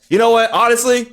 You know what? Honestly,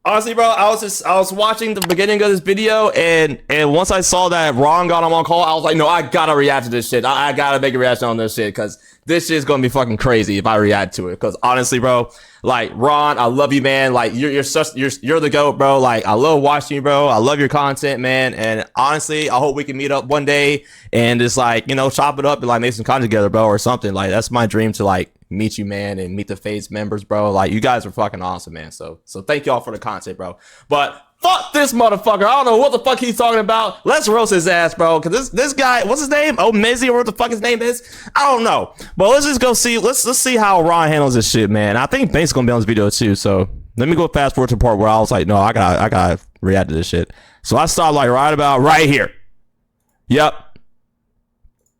bro, I was watching the beginning of this video, and once I saw that Ron got him on call, I was like, no, I gotta react to this shit. I gotta make a reaction on this shit because this shit's gonna be fucking crazy if I react to it. Because honestly, bro, like Ron, I love you, man. Like you're the GOAT, bro. Like I love watching you, bro. I love your content, man. And honestly, I hope we can meet up one day and just like chop it up and like make some content together, bro, or something. Like that's my dream to like meet you, man, and meet the Faze members, bro. Like you guys are fucking awesome, man. So thank y'all for the content, bro. But fuck this motherfucker. I don't know what the fuck he's talking about. Let's roast his ass, bro. Cause this guy, what's his name? Oh, Mizzy, or what the fuck his name is? I don't know. But let's just go see. Let's see how Ron handles this shit, man. I think Bank's gonna be on this video too. So let me go fast forward to the part where I was like, no, I gotta react to this shit. So I stopped like right about right here. Yep.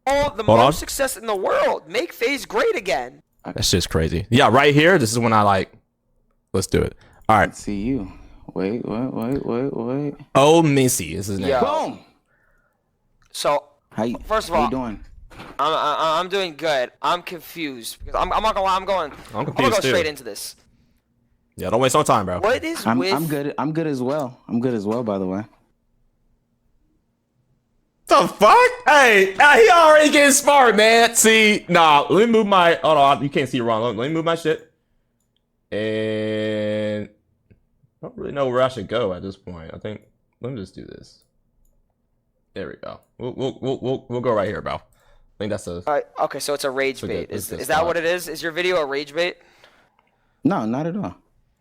Oh, the most success in the world. Make Faze great again. That shit's crazy. Yeah, right here. This is when I like. Let's do it. All right. Let's see you. Wait. Oh, Missy is his name. Yeah. Boom. So, first of all, how you doing? I'm doing good. I'm confused because I'm not gonna lie. I'm gonna go straight into this. Yeah, don't waste no time, bro. What is I'm good. I'm good as well. I'm good as well, by the way. The fuck? Hey, he already getting smart, man. See, nah, let me move my. Hold on, you can't see Ron. Let me move my shit. And I don't really know where I should go at this point. I think let me just do this. There we go. We'll go right here, bro. I think that's a. All right. Okay, so it's a rage bait. Is that what it is? Is your video a rage bait? No, not at all.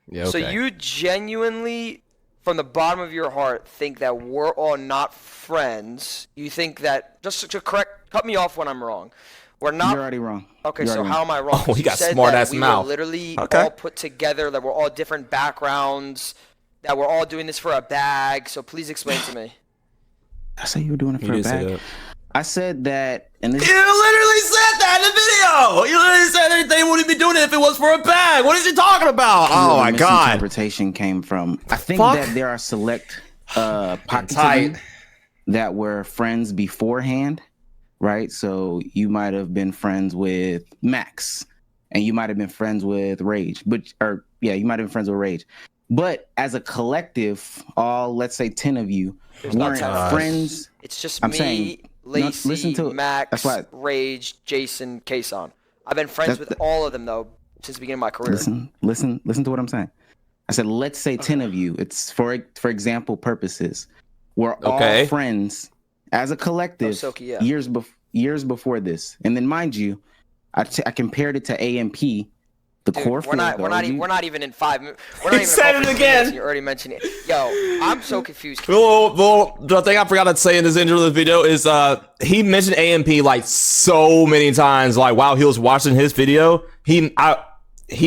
Yeah. Okay. So you genuinely, from the bottom of your heart, think that we're all not friends? You think that just to cut me off when I'm wrong. We're not. You're already wrong. Okay, so how am I wrong? Oh, he got smart ass mouth. We were literally all put together. That we're all different backgrounds. That we're all doing this for a bag. So please explain to me. I said you were doing it for a bag. I said that, and this. You literally said that in the video. You literally said they wouldn't be doing it if it was for a bag. What is he talking about? Oh my god. Misinterpretation came from. I think that there are select pockets of you that were friends beforehand. Right, so you might have been friends with Max, and you might have been friends with Rage, you might have been friends with Rage. But as a collective, all let's say 10 of you weren't friends. It's just me, Lacey, Max, Rage, Jason, Kason. I've been friends with all of them though since the beginning of my career. Listen to what I'm saying. I said let's say 10 of you. It's for example purposes. We're all friends. As a collective, years before this, and then mind you, I compared it to AMP, the core. We're not even in 5 minutes. He said it again. You already mentioned it. Yo, I'm so confused. Well, the thing I forgot to say in this intro of the video is he mentioned AMP like so many times. Like while he was watching his video, he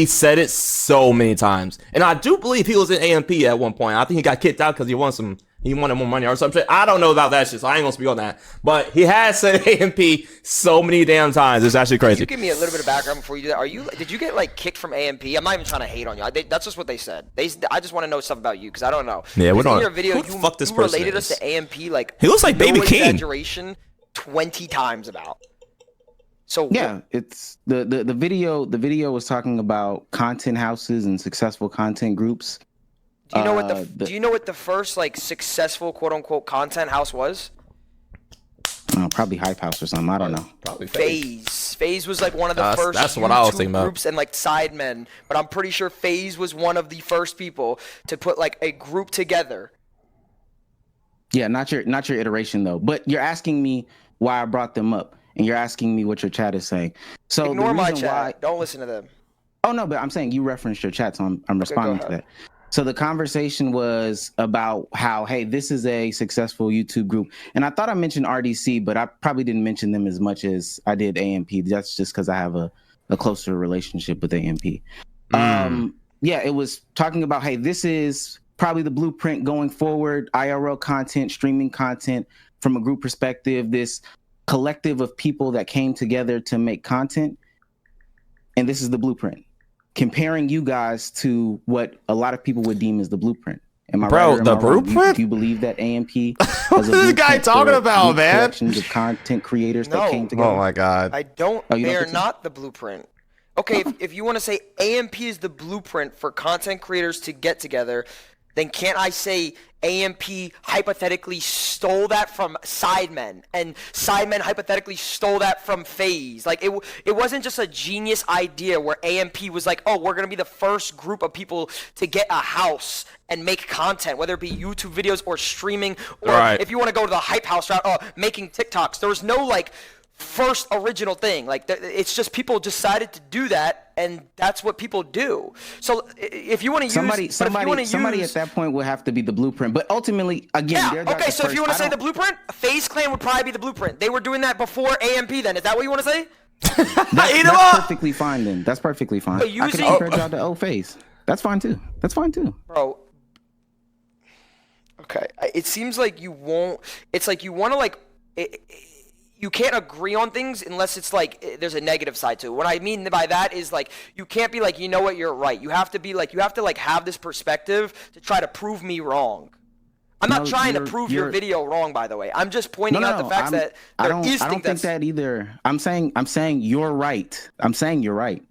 said it so many times, and I do believe he was in AMP at one point. I think he got kicked out because he wanted more money or something. I don't know about that shit, so I ain't gonna speak on that. But he has said AMP so many damn times. It's actually crazy. Can you give me a little bit of background before you do that? Did you get like kicked from AMP? I'm not even trying to hate on you. That's just what they said. I just want to know stuff about you because I don't know. Yeah, we don't. In your video, you related us to AMP like he looks like Baby King. Exaggeration 20 times about. So yeah, it's the video. The video was talking about content houses and successful content groups. Do you know what the first like successful quote unquote content house was? Probably Hype House or something. I don't know. Probably Faze. Faze was like one of the first that's what I was thinking about. Groups and like sidemen. But I'm pretty sure Faze was one of the first people to put like a group together. Yeah, not your iteration though. But you're asking me why I brought them up, and you're asking me what your chat is saying. So ignore my chat. Don't listen to them. Oh no, but I'm saying you referenced your chat, so I'm responding to that. So the conversation was about how, hey, this is a successful YouTube group. And I thought I mentioned RDC, but I probably didn't mention them as much as I did AMP. That's just because I have a closer relationship with AMP. Yeah, it was talking about, hey, this is probably the blueprint going forward, IRL content, streaming content from a group perspective, this collective of people that came together to make content. And this is the blueprint. Comparing you guys to what a lot of people would deem as the blueprint. Am I Bro, right? The blueprint? Do you believe that AMP what is this guy talking about, man? Collections of content creators that came together. Oh my god. I don't. They are not the blueprint. okay, if you want to say AMP is the blueprint for content creators to get together, then can't I say AMP hypothetically stole that from Sidemen, and Sidemen hypothetically stole that from Faze? Like, it wasn't just a genius idea where AMP was like, oh, we're going to be the first group of people to get a house and make content, whether it be YouTube videos or streaming, or if you want to go to the hype house route, making TikToks. There was no, like, first original thing. Like, it's just people decided to do that, and that's what people do. So if you want to use somebody at that point would have to be the blueprint. But ultimately, again, yeah, okay. So if you want to say the blueprint, Faze Clan would probably be the blueprint. They were doing that before AMP. Then is that what you want to say? That's perfectly fine. Then that's perfectly fine. I could compare y'all to Faze. That's fine too. That's fine too, bro. Okay, it seems like you won't. It's like you want to like. You can't agree on things unless it's like there's a negative side to it. What I mean by that is like you can't be like, you know what, you're right. You have to be like, you have to like have this perspective to try to prove me wrong. I'm not trying to prove your video wrong, by the way. I'm just pointing out the facts that I don't think that either. I'm saying you're right. I'm saying you're right.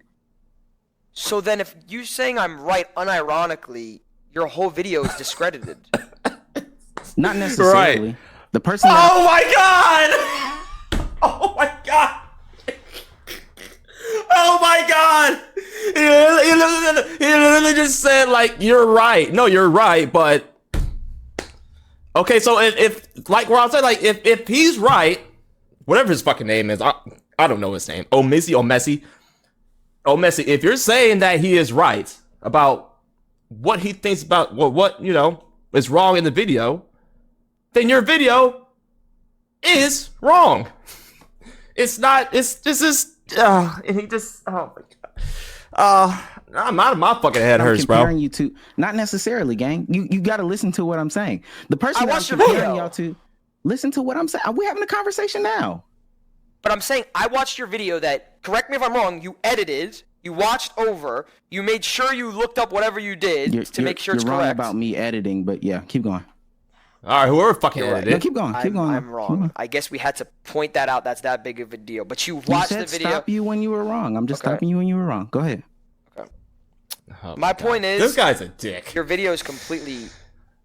So then if you saying I'm right unironically, your whole video is discredited. Not necessarily. Right. The person Oh my god! Oh my god! Oh my god! He literally just said, like, you're right. No, you're right, but okay. So if like where I said, like, if he's right, whatever his fucking name is, I don't know his name. Messi. If you're saying that he is right about what he thinks about what you know is wrong in the video, then your video is wrong. It's not. It's just. And he just. Oh my god. My fucking head hurts, bro. Comparing you to, not necessarily, gang. You got to listen to what I'm saying. The person that I'm comparing y'all to, listen to what I'm saying. We're having a conversation now. But I'm saying I watched your video that, correct me if I'm wrong, you edited, you watched over, you made sure you looked up whatever you did to make sure it's correct. You're wrong about me editing, but yeah, keep going. All right, whoever fucking edited. No, keep going. I'm wrong. I guess we had to point that out. That's that big of a deal. But you watched the video. Stop you when you were wrong. I'm just stopping you when you were wrong. Go ahead. Okay. My point is, this guy's a dick. Your video is completely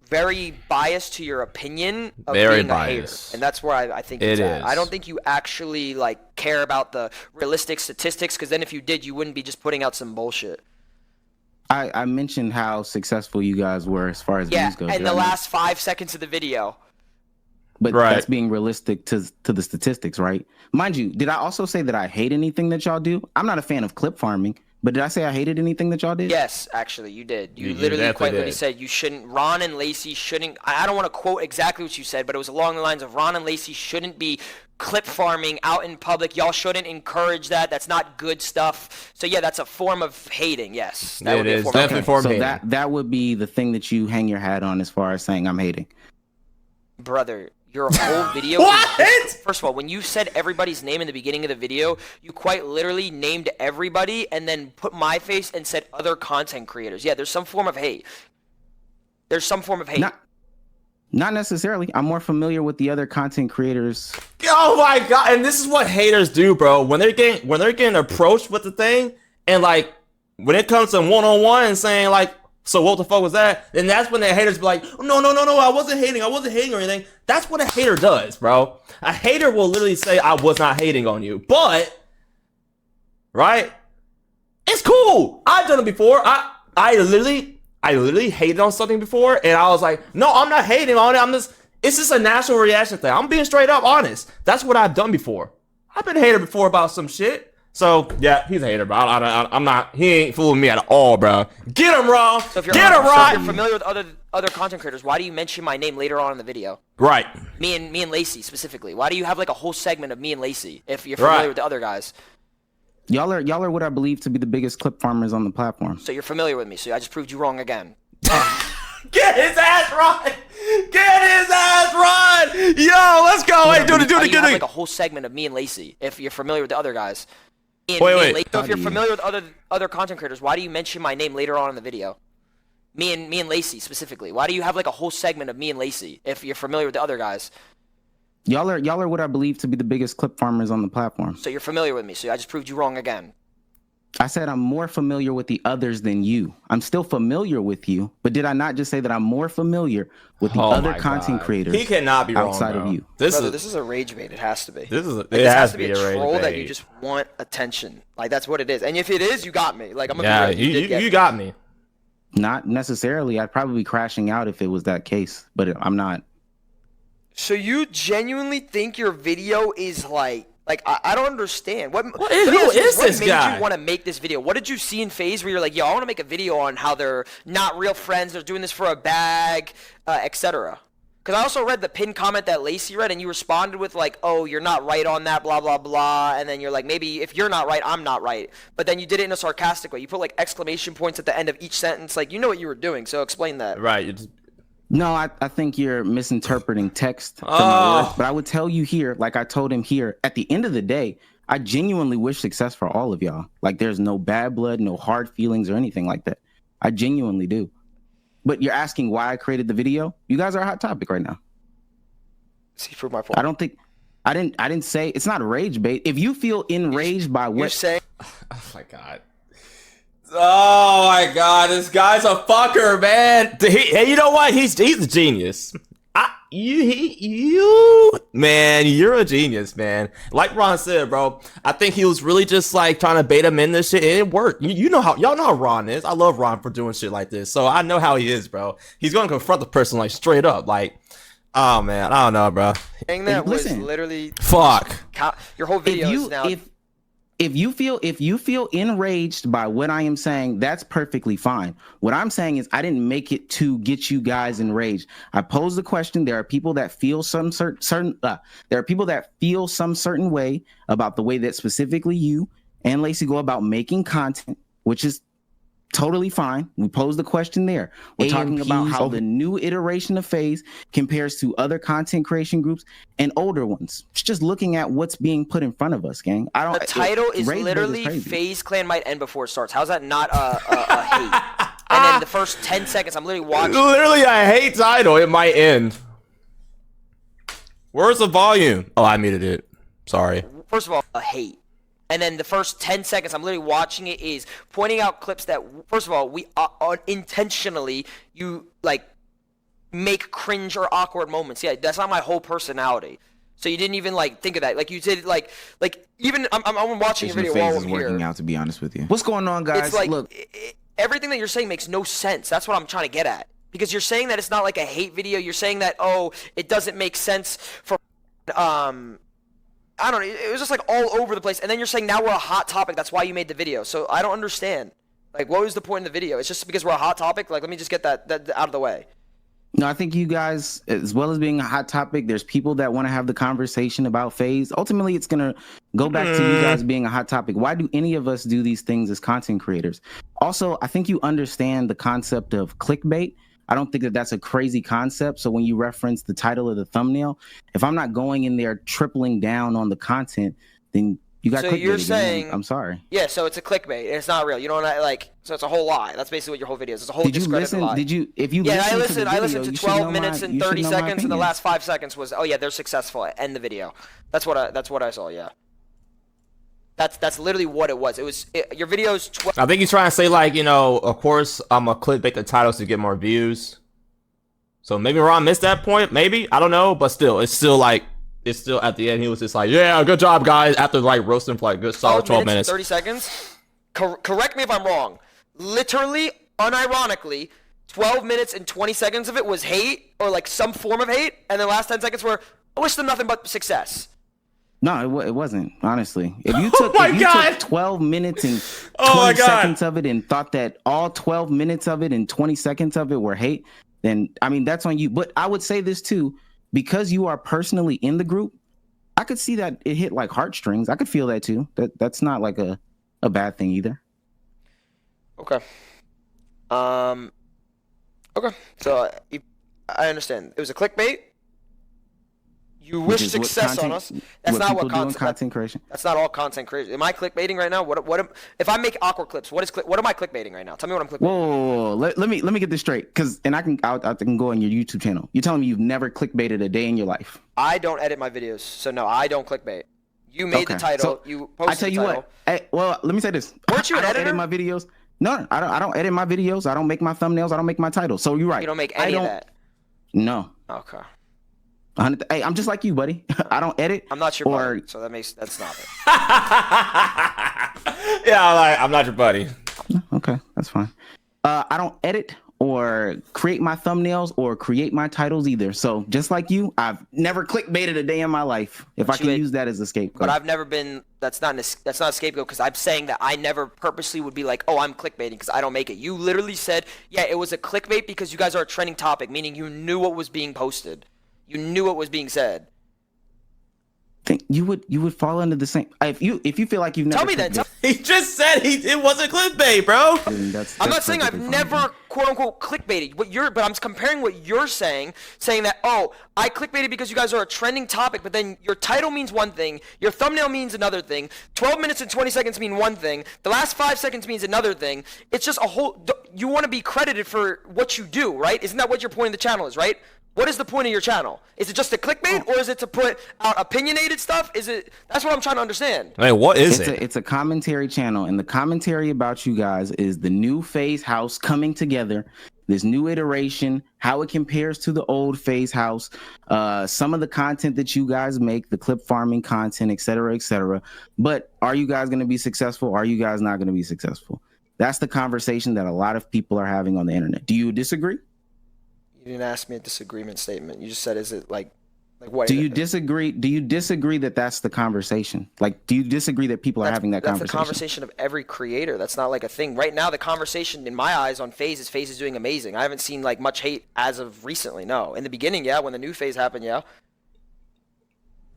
very biased to your opinion of very being biased. a hater, and that's where I think it's at. I don't think you actually like care about the realistic statistics, because then if you did, you wouldn't be just putting out some bullshit. I mentioned how successful you guys were as far as views go. In the last 5 seconds of the video. But that's being realistic to the statistics, right? Mind you, did I also say that I hate anything that y'all do? I'm not a fan of clip farming, but did I say I hated anything that y'all did? Yes, actually, you did. You literally quite literally said you shouldn't. Ron and Lacey shouldn't. I don't want to quote exactly what you said, but it was along the lines of Ron and Lacey shouldn't be clip farming out in public. Y'all shouldn't encourage that. That's not good stuff. So yeah, that's a form of hating. Yes, that would be a form definitely of form so hating. that would be the thing that you hang your hat on as far as saying I'm hating. Brother, your whole video. First of all, when you said everybody's name in the beginning of the video, you quite literally named everybody and then put my face and said other content creators. Yeah, there's some form of hate. There's some form of hate. Not necessarily. I'm more familiar with the other content creators. Oh my god! And this is what haters do, bro. When they're getting approached with the thing, and like when it comes to one-on-one and saying like, so what the fuck was that? Then that's when the haters be like, no, I wasn't hating or anything. That's what a hater does, bro. A hater will literally say, I was not hating on you, but right? It's cool. I've done it before. I literally hated on something before, and I was like, no, I'm not hating on it. It's just a natural reaction thing. I'm being straight up honest. That's what I've done before. I've been a hater before about some shit. So yeah, he's a hater, bro. I'm not. He ain't fooling me at all, bro. Get him, Ron. Get him, Ron. If you're familiar with other content creators, why do you mention my name later on in the video? Right. Me and Lacey specifically. Why do you have like a whole segment of me and Lacey if you're familiar with the other guys? Y'all are what I believe to be the biggest clip farmers on the platform. So you're familiar with me. So I just proved you wrong again. Get his ass, Ron. Get his ass, Ron. Yo, let's go. Hey, do it. You have like a whole segment of me and Lacey if you're familiar with the other guys. Wait. So if you're familiar with other content creators, why do you mention my name later on in the video? Me and Lacey specifically. Why do you have like a whole segment of me and Lacey if you're familiar with the other guys? Y'all are what I believe to be the biggest clip farmers on the platform. So you're familiar with me. So I just proved you wrong again. I said I'm more familiar with the others than you. I'm still familiar with you, but did I not just say that I'm more familiar with the other content creators? He cannot be wrong, outside of you. This is a rage bait. It has to be. It has to be a rage troll bait. that you just want attention. Like that's what it is. And if it is, you got me. Like I'm gonna yeah, be real, you got me. Not necessarily. I'd probably be crashing out if it was that case, but I'm not. So you genuinely think your video is like I don't understand. Who is this guy? What made you want to make this video? What did you see in Faze where you're like, yo, I want to make a video on how they're not real friends, they're doing this for a bag, etc. Because I also read the pinned comment that Lacey read, and you responded with like, oh, you're not right on that, blah, blah, blah. And then you're like, maybe if you're not right, I'm not right. But then you did it in a sarcastic way. You put like exclamation points at the end of each sentence. Like, you know what you were doing, so explain that. Right. No, I think you're misinterpreting text from my words. But I would tell you here, like I told him here, at the end of the day, I genuinely wish success for all of y'all. Like there's no bad blood, no hard feelings or anything like that. I genuinely do. But you're asking why I created the video? You guys are a hot topic right now. See, for my point. I didn't say it's not rage bait. If you feel enraged by what you're saying, oh my god. Oh my god, this guy's a fucker, man. Hey, you know what? He's a genius. Man, you're a genius, man. Like Ron said, bro, I think he was really just like trying to bait him in this shit, and it worked. You know how y'all know how Ron is. I love Ron for doing shit like this, so I know how he is, bro. He's gonna confront the person like straight up, like, oh man, I don't know, bro. Saying that was literally fuck. Your whole video is now. If you feel enraged by what I am saying, that's perfectly fine. What I'm saying is I didn't make it to get you guys enraged. I posed the question. There are people that feel some certain way about the way that specifically you and Lacey go about making content, which is totally fine. We posed the question there. We're talking about how the new iteration of Faze compares to other content creation groups and older ones. It's just looking at what's being put in front of us, gang. The title is literally Faze Clan might end before it starts. How's that not a hate? And then the first 10 seconds, I'm literally watching. Literally a hate title. It might end. Where's the volume? Oh, I muted it. Sorry. First of all, a hate. And then the first 10 seconds, I'm literally watching it, is pointing out clips that, first of all, we intentionally, you, like, make cringe or awkward moments. Yeah, that's not my whole personality. So you didn't even, like, think of that. Like, you did, like even, I'm watching your video while I'm here. Working out, to be honest with you. What's going on, guys? It's like, look, everything that you're saying makes no sense. That's what I'm trying to get at. Because you're saying that it's not like a hate video. You're saying that, oh, it doesn't make sense for, I don't know, it was just like all over the place. And then you're saying now we're a hot topic, that's why you made the video. So I don't understand. Like, what was the point of the video? It's just because we're a hot topic? Like, let me just get that out of the way. No, I think you guys, as well as being a hot topic, there's people that want to have the conversation about Faze. Ultimately, it's going to go back to you guys being a hot topic. Why do any of us do these things as content creators? Also, I think you understand the concept of clickbait. I don't think that that's a crazy concept. So when you reference the title of the thumbnail, if I'm not going in there tripling down on the content, then you got clickbait. So you're saying, I'm sorry. Yeah, so it's a clickbait. It's not real. You know what I like? So it's a whole lie. That's basically what your whole video is. It's a whole discredited lie. Did you? If you I listened to 12 minutes and 30 seconds, and the last 5 seconds was, oh yeah, they're successful. End the video. That's what I saw. Yeah. That's literally what it was. Your video's 12. I think he's trying to say, like, you know, of course I'm gonna clickbait the titles to get more views. So maybe Ron missed that point. Maybe, I don't know, but still, it's still at the end. He was just like, yeah, good job, guys. After like roasting for like good solid 12 minutes. 30 seconds. Correct me if I'm wrong. Literally, unironically, 12 minutes and 20 seconds of it was hate or like some form of hate, and the last 10 seconds were, I wish them nothing but success. No, it wasn't, honestly. If you took, took 12 minutes and 20 seconds of it and thought that all 12 minutes of it and 20 seconds of it were hate, then, I mean, that's on you. But I would say this too, because you are personally in the group, I could see that it hit like heartstrings. I could feel that too. That's not like a bad thing either. Okay. Okay. So I understand. It was a clickbait. You wish success on us. That's not what content creation. That's not all content creation. Am I clickbaiting right now? If I make awkward clips? What am I clickbaiting right now? Tell me what I'm clickbaiting. Whoa. Let me get this straight, I can go on your YouTube channel. You're telling me you've never clickbaited a day in your life? I don't edit my videos, so no, I don't clickbait. You made the title. So, you posted I tell the you title. what. Hey, well, let me say this. Weren't you I an don't editor? edit my videos. No, I don't edit my videos. I don't make my thumbnails. I don't make my titles. So you're right. You don't make any of that. No. Okay. Hey, I'm just like you, buddy. I don't edit. I'm not your buddy, so that's not it. Yeah, I'm not your buddy. Okay, that's fine. I don't edit or create my thumbnails or create my titles either. So just like you, I've never clickbaited a day in my life. If I can use that as a scapegoat. But I've never been. That's not a scapegoat, because I'm saying that I never purposely would be like, oh, I'm clickbaiting because I don't make it. You literally said, yeah, it was a clickbait because you guys are a trending topic, meaning you knew what was being posted. You knew what was being said. Think you would fall into the same. If you feel like you've never. Tell me then. He just said it wasn't clickbait, bro. I'm not saying I've never quote unquote clickbaited. But I'm comparing what you're saying that, oh, I clickbaited because you guys are a trending topic, but then your title means one thing, your thumbnail means another thing, 12 minutes and 20 seconds mean one thing, the last 5 seconds means another thing. It's just a whole. You want to be credited for what you do, right? Isn't that what your point of the channel is, right? What is the point of your channel? Is it just to clickbait, or is it to put out opinionated stuff? That's what I'm trying to understand. Hey, what is it? It's a commentary channel, and the commentary about you guys is the new Faze house coming together, this new iteration, how it compares to the old Faze house, some of the content that you guys make, the clip farming content, et cetera, et cetera. But are you guys going to be successful? Are you guys not going to be successful? That's the conversation that a lot of people are having on the internet. Do you disagree? You didn't ask me a disagreement statement. You just said, is it like what? Do you disagree? Do you disagree that that's the conversation? Like, do you disagree that people are having that conversation? That's the conversation of every creator. That's not like a thing. Right now, the conversation in my eyes on Faze is doing amazing. I haven't seen like much hate as of recently. No, in the beginning, yeah, when the new Faze happened, yeah.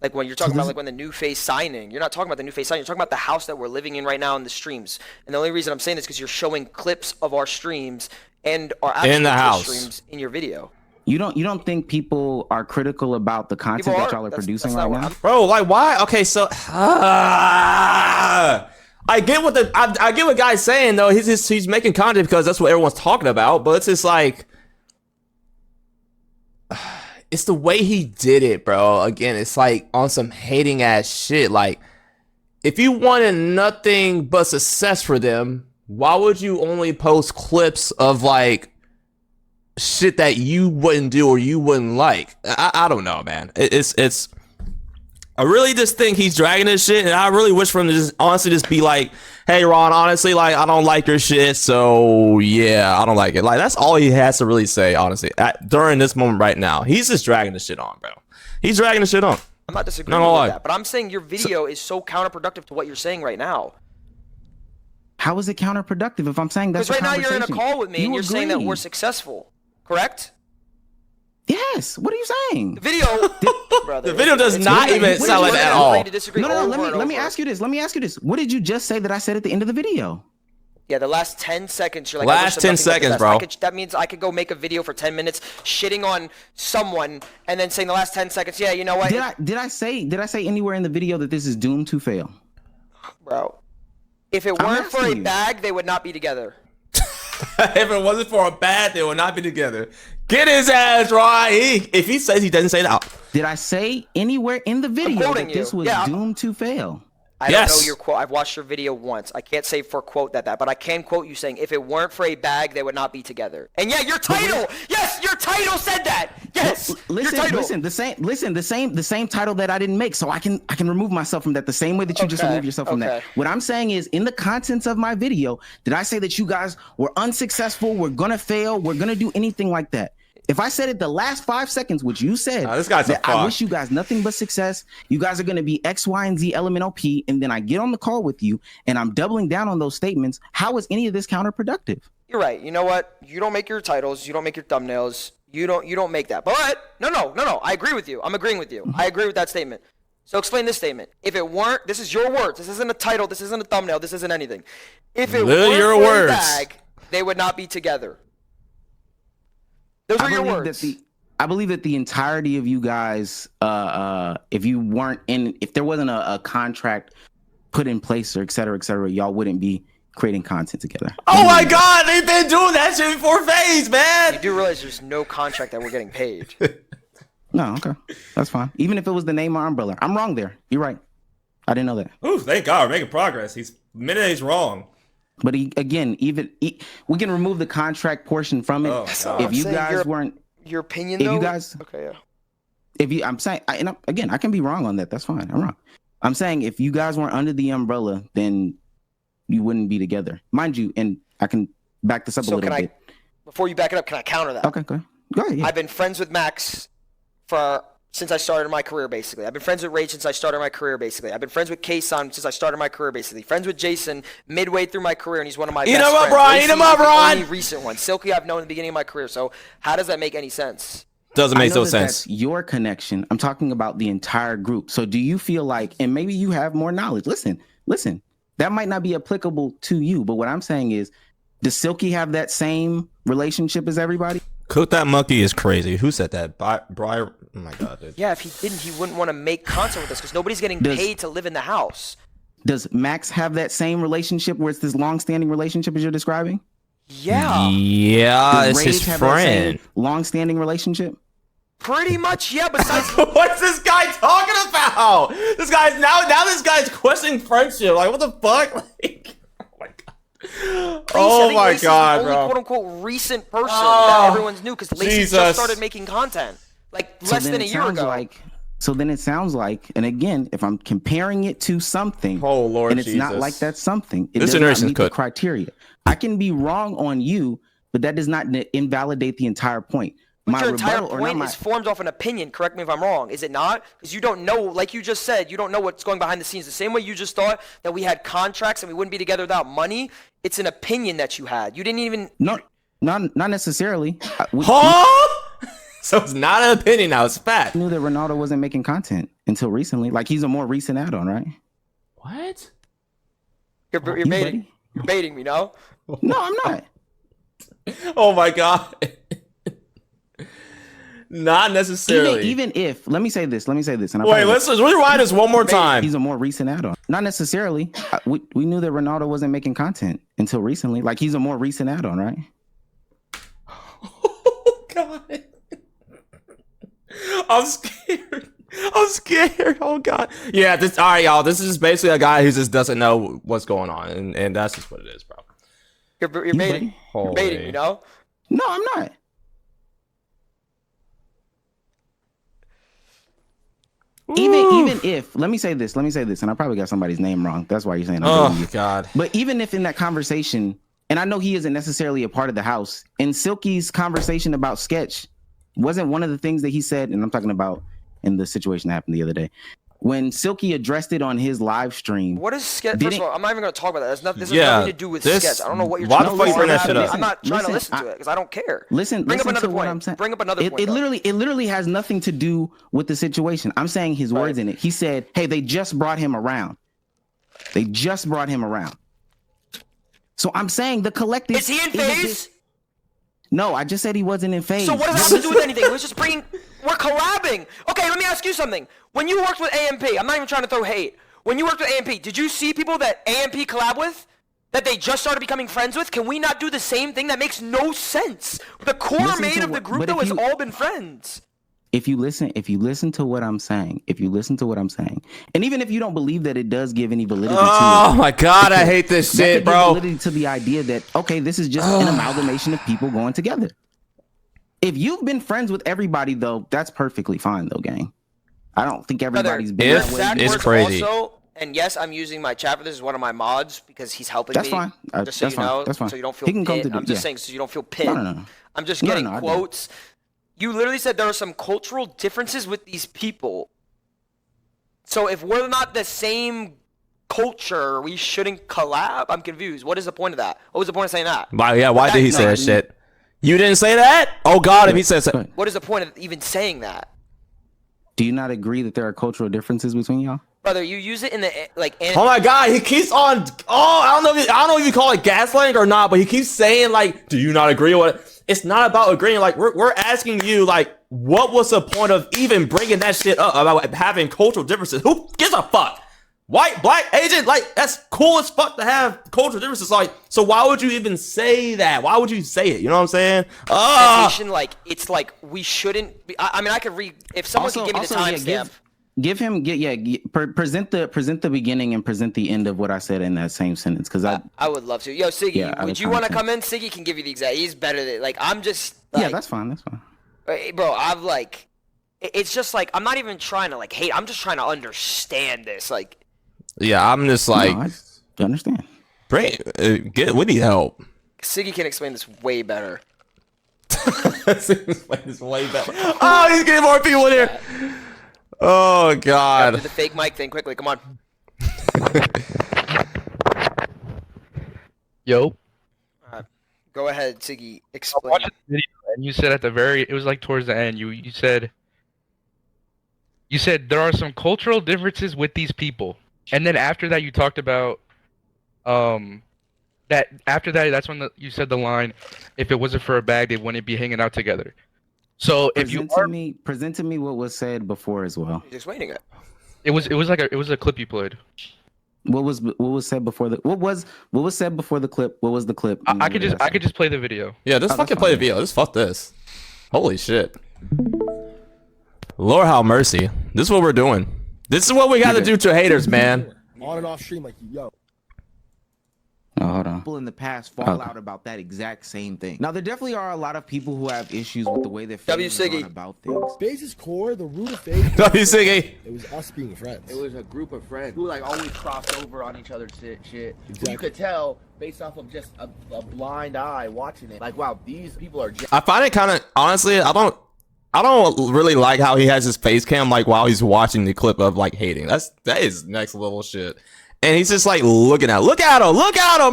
Like when you're talking about like when the new Faze signing, you're not talking about the new Faze signing. You're talking about the house that we're living in right now in the streams. And the only reason I'm saying this is because you're showing clips of our streams and our actual streams in your video. You don't think people are critical about the content that y'all are producing right now? Bro, like why? Okay, so I get what I get what guy's saying though. He's making content because that's what everyone's talking about, but it's just like it's the way he did it, bro. Again, it's like on some hating ass shit. Like if you wanted nothing but success for them, why would you only post clips of like shit that you wouldn't do or you wouldn't like? I don't know, man. It's I really just think he's dragging this shit, and I really wish for him to just honestly just be like, hey Ron, honestly, like I don't like your shit, so yeah, I don't like it. Like that's all he has to really say, honestly, during this moment right now. He's just dragging the shit on, bro. He's dragging the shit on. I'm not disagreeing with that, but I'm saying your video is so counterproductive to what you're saying right now. How is it counterproductive if I'm saying that's because right now you're in a call with me and you're saying that we're successful, correct? Yes. What are you saying? The video, brother, the video does not even sound like that at all. No. Let me ask you this. What did you just say that I said at the end of the video? Yeah, the last 10 seconds. You're like, last 10 seconds, bro. That means I could go make a video for 10 minutes shitting on someone and then saying the last 10 seconds. Yeah, you know what? Did I say anywhere in the video that this is doomed to fail? Bro, if it weren't for a bag, they would not be together. If it wasn't for a bag, they would not be together. Get his ass right. If he says he doesn't say that. Did I say anywhere in the video that this was doomed to fail? I don't know your quote. I've watched your video once. I can't say for quote that, but I can quote you saying, if it weren't for a bag, they would not be together. And yeah, your title. Yes, your title said that. Yes. Listen, the same title that I didn't make, so I can remove myself from that the same way that you just removed yourself from that. What I'm saying is, in the contents of my video, did I say that you guys were unsuccessful, we're gonna fail, we're gonna do anything like that? If I said it the last 5 seconds, which you said, this guy's that I wish you guys nothing but success. You guys are going to be X, Y, and Z elemental P. And then I get on the call with you and I'm doubling down on those statements. How is any of this counterproductive? You're right. You know what? You don't make your titles. You don't make your thumbnails. You don't make that. But no. I agree with you. I'm agreeing with you. I agree with that statement. So explain this statement. If it weren't, this is your words. This isn't a title. This isn't a thumbnail. This isn't anything. If it weren't for a bag, they would not be together. Those are your words. I believe that the entirety of you guys, if there wasn't a contract put in place or et cetera, y'all wouldn't be creating content together. Oh my God, they've been doing that shit before Faze, man. You do realize there's no contract that we're getting paid. No, okay, that's fine. Even if it was the name or umbrella, I'm wrong there. You're right. I didn't know that. Ooh, thank God, we're making progress. He's wrong. But we can remove the contract portion from it. Oh, God. If you guys weren't, your opinion, if though. you guys, okay, yeah. I'm saying, again, I can be wrong on that. That's fine. I'm wrong. I'm saying if you guys weren't under the umbrella, then you wouldn't be together, mind you. And I can back this up a little bit. Before you back it up, can I counter that? Okay, go ahead. Yeah. I've been friends with Max since I started my career, basically. I've been friends with Rage since I started my career, basically. I've been friends with K-San since I started my career, basically. Friends with Jason midway through my career, and he's one of my best friends. Eat him up, Ron! Only recent one. Silky I've known in the beginning of my career, so how does that make any sense? Doesn't make no sense. That's your connection. I'm talking about the entire group. So do you feel like, and maybe you have more knowledge. Listen, that might not be applicable to you, but what I'm saying is, does Silky have that same relationship as everybody? Cook That Monkey is crazy. Who said that? Briar. Oh my God, dude. Yeah, if he didn't, he wouldn't want to make content with us because nobody's getting paid to live in the house. Does Max have that same relationship where it's this long-standing relationship as you're describing? Yeah. Yeah, it's his friend. Long-standing relationship? Pretty much, yeah. Besides, what's this guy talking about? This guy's now this guy's questioning friendship. Like, what the fuck? Like, oh my God, the only bro. quote unquote recent person that everyone's new because Lacey just started making content like less than a year ago. So then it sounds like, and again, if I'm comparing it to something, oh Lord, and it's Jesus. not like that something, it this does not meet could. the criteria. I can be wrong on you, but that does not invalidate the entire point. But your entire point is formed off an opinion. Correct me if I'm wrong. Is it not? Because you don't know, like you just said, you don't know what's going behind the scenes. The same way you just thought that we had contracts and we wouldn't be together without money. It's an opinion that you had. You didn't even. Not necessarily. So it's not an opinion now. It's fact. I knew that Ronaldo wasn't making content until recently. Like he's a more recent add-on, right? What? You're baiting. You're baiting me, no? No, I'm not. Oh my God. Not necessarily. Even if, let me say this. And wait, let's rewind this one more time. He's a more recent add-on. Not necessarily. We knew that Ronaldo wasn't making content until recently. Like he's a more recent add-on, right? Oh God. I'm scared. Oh God. Yeah. All right, y'all. This is basically a guy who just doesn't know what's going on, and that's just what it is, bro. You're baiting. You're baiting, you know? No, I'm not. Even if, let me say this, and I probably got somebody's name wrong. That's why you're saying I'm baiting you. God. But even if in that conversation, and I know he isn't necessarily a part of the house, in Silky's conversation about Sketch, wasn't one of the things that he said, and I'm talking about in the situation that happened the other day, when Silky addressed it on his live stream. What is Sketch? First of all, I'm not even going to talk about that. This has nothing to do with Sketch. I don't know what you're talking about. Bring that shit up? I'm not trying to listen to it because I don't care. Bring up another point. Bring up another point. It literally has nothing to do with the situation. I'm saying his words in it. He said, "Hey, they just brought him around. So I'm saying the collective. Is he in Faze? No, I just said he wasn't in Faze. So what does that have to do with anything? We're collabing. Okay, let me ask you something. When you worked with AMP, I'm not even trying to throw hate. When you worked with AMP, did you see people that AMP collab with? That they just started becoming friends with? Can we not do the same thing? That makes no sense. The core main of the group, though, has all been friends. If you listen to what I'm saying, and even if you don't believe that it does give any validity to it. Oh my God, I hate this shit, bro. Validity to the idea that, okay, this is just an amalgamation of people going together. If you've been friends with everybody, though, that's perfectly fine, though, gang. I don't think everybody's been that way. It's crazy. Also, and yes, I'm using my chat for this as one of my mods because he's helping me. That's fine. Just so you know, that's fine. So you don't feel he can come pinned. to I'm just saying so you don't feel pinned. No. I'm just getting quotes. You literally said there are some cultural differences with these people. So if we're not the same culture, we shouldn't collab? I'm confused. What is the point of that? What was the point of saying that? Why did he say that shit? You didn't say that? Oh God, if he says that. What is the point of even saying that? Do you not agree that there are cultural differences between y'all? Brother, you use it in the oh my God, he keeps on. Oh, I don't know if you call it gaslighting or not, but he keeps saying like, "Do you not agree with it?" It's not about agreeing. Like we're asking you, like, what was the point of even bringing that shit up about having cultural differences? Who gives a fuck? White, black, Asian, like that's cool as fuck to have cultural differences. Like, so why would you even say that? Why would you say it? You know what I'm saying? Like it's like we shouldn't be. I mean, I could read if someone could give me the timestamp. present the beginning and present the end of what I said in that same sentence, because I would love to. Yo, Siggy, Yeah, would you want to come in? Siggy can give you the exact. He's better than like I'm just. Like, yeah, that's fine. Bro, I'm like, it's just like I'm not even trying to like hate. I'm just trying to understand this. Like, yeah, I'm just like, No, I understand. We need help. Siggy can explain this way better. Explain this way better. Oh, he's getting more people in here. Oh God. Do the fake mic thing quickly. Come on. Yo. Go ahead, Siggy. I Explain. watched the video and you said at the it was like towards the end, you said there are some cultural differences with these people. And then after that you talked about that's when you said the line, if it wasn't for a bag, they wouldn't be hanging out together. So present to me what was said before as well. He's explaining it. It was a clip you played. What was said before what was said before the clip? What was the clip? I could just play the video. Yeah, just fucking play the video. Just fuck this. Holy shit. Lord have mercy. This is what we're doing. This is what we got to do to haters, man. On and off stream, like, yo. Oh, hold on. People in the past fall out about that exact same thing. Now, there definitely are a lot of people who have issues with the way that Faze is going about things. Faze's core, the root of Faze. W Siggy. It was us being friends. It was a group of friends who like always crossed over on each other's shit. Exactly. You could tell based off of just a blind eye watching it. Like, wow, these people are. I find it kind of honestly. I don't really like how he has his face cam like while he's watching the clip of like hating. That is next level shit. And he's just like look at him,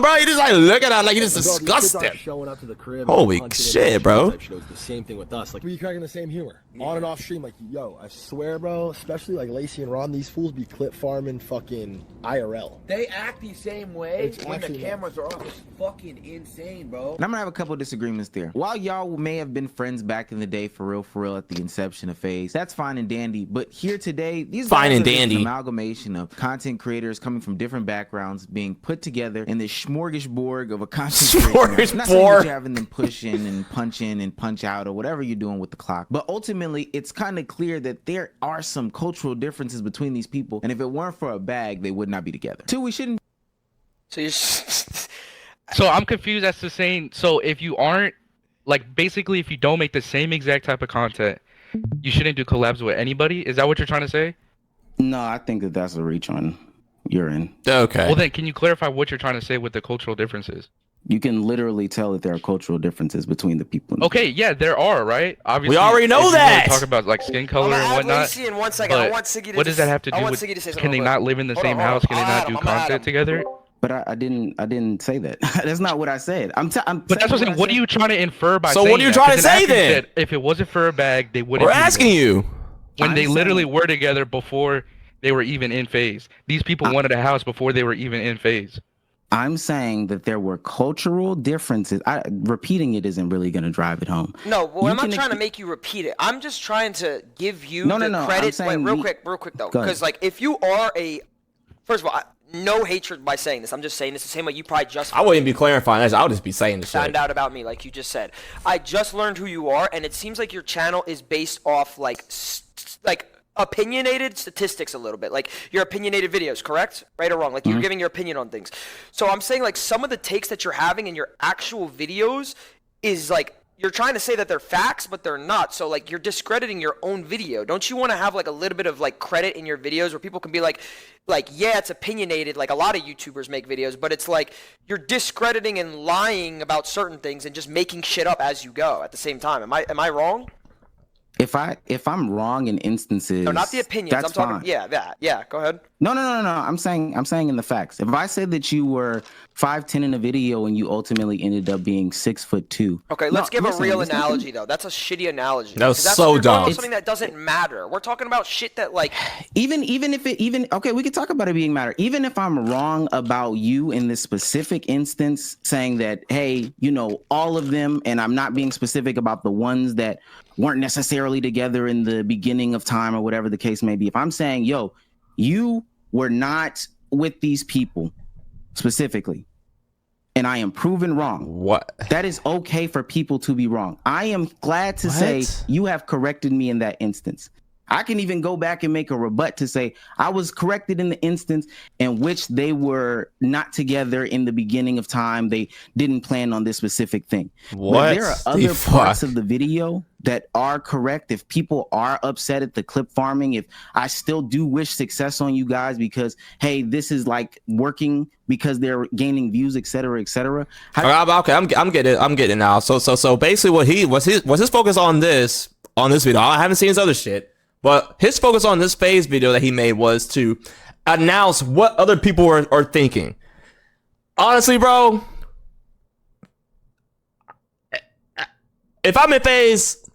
bro. He just like looking at him like he just disgusted. Showing up to the crib. Holy shit, bro. The same thing with us. Like we cracking the same humor. On and off stream, like, yo, I swear, bro, especially like Lacey and Ron, these fools be clip farming fucking IRL. They act the same way It's when the actually cameras are off. It's fucking insane, bro. And I'm gonna have a couple of disagreements there. While y'all may have been friends back in the day, for real, at the inception of Faze, that's fine and dandy. But here today, these fine guys and are just dandy an amalgamation of content creators coming from different backgrounds, being put together in this smorgasbord of a content creation. Not saying that you're having them push in and punch in and punch out or whatever you're doing with the clock, but ultimately, it's kind of clear that there are some cultural differences between these people, and if it weren't for a bag, they would not be together. Two, we shouldn't. So you're. So I'm confused as to saying, so if you aren't, like, basically if you don't make the same exact type of content, you shouldn't do collabs with anybody? Is that what you're trying to say? No, I think that that's a reach on your end. Okay. Well then, can you clarify what you're trying to say with the cultural differences? You can literally tell that there are cultural differences between the people. Okay, yeah, there are, right? Obviously, we already know if you that. want to talk about like skin color and whatnot. In 1 second. I want Siggy to what does that have to do with? Can they not live in the same house? Can they not do content together? But I didn't say that. That's not what I said. But that's what I'm saying. What are you trying to infer by? So saying what are you that? trying to say then? If it wasn't for a bag, they wouldn't. We're asking you. When they literally were together before they were even in Faze. These people wanted a house before they were even in Faze. I'm saying that there were cultural differences. Repeating it isn't really going to drive it home. No, well, I'm not trying to make you repeat it. I'm just trying to give you the credit. Wait, real quick though, because like if you are first of all, no hatred by saying this. I'm just saying this the same way you probably just. I wouldn't be clarifying this. I would just be saying this. Found out about me, like you just said. I just learned who you are, and it seems like your channel is based off like opinionated statistics a little bit, like your opinionated videos, correct? Right or wrong? Like you're giving your opinion on things. So I'm saying like some of the takes that you're having in your actual videos is like you're trying to say that they're facts, but they're not. So like you're discrediting your own video. Don't you want to have like a little bit of like credit in your videos where people can be like yeah, it's opinionated, like a lot of YouTubers make videos, but it's like you're discrediting and lying about certain things and just making shit up as you go at the same time. Am I wrong? If I'm wrong in instances, no, not the opinions. That's I'm talking. fine. Yeah, that. Yeah, go ahead. No. I'm saying in the facts. If I said that you were 5'10" in a video and you ultimately ended up being 6'2". Okay, let's give a real analogy though. That's a shitty analogy. That was so dumb. Something that doesn't matter. We're talking about shit that like. Even if okay, we could talk about it being matter. Even if I'm wrong about you in this specific instance, saying that hey, all of them, and I'm not being specific about the ones that weren't necessarily together in the beginning of time or whatever the case may be. If I'm saying, yo, you were not with these people specifically, and I am proven wrong. What? That is okay for people to be wrong. I am glad to say you have corrected me in that instance. I can even go back and make a rebut to say I was corrected in the instance in which they were not together in the beginning of time. They didn't plan on this specific thing. What? But there are other parts of the video that are correct. If people are upset at the clip farming, if I still do wish success on you guys because, hey, this is like working because they're gaining views, et cetera, et cetera. Okay, I'm getting it now. So basically what his focus on this video, I haven't seen his other shit. But his focus on this Faze video that he made was to announce what other people are thinking. Honestly, bro, if I'm in Faze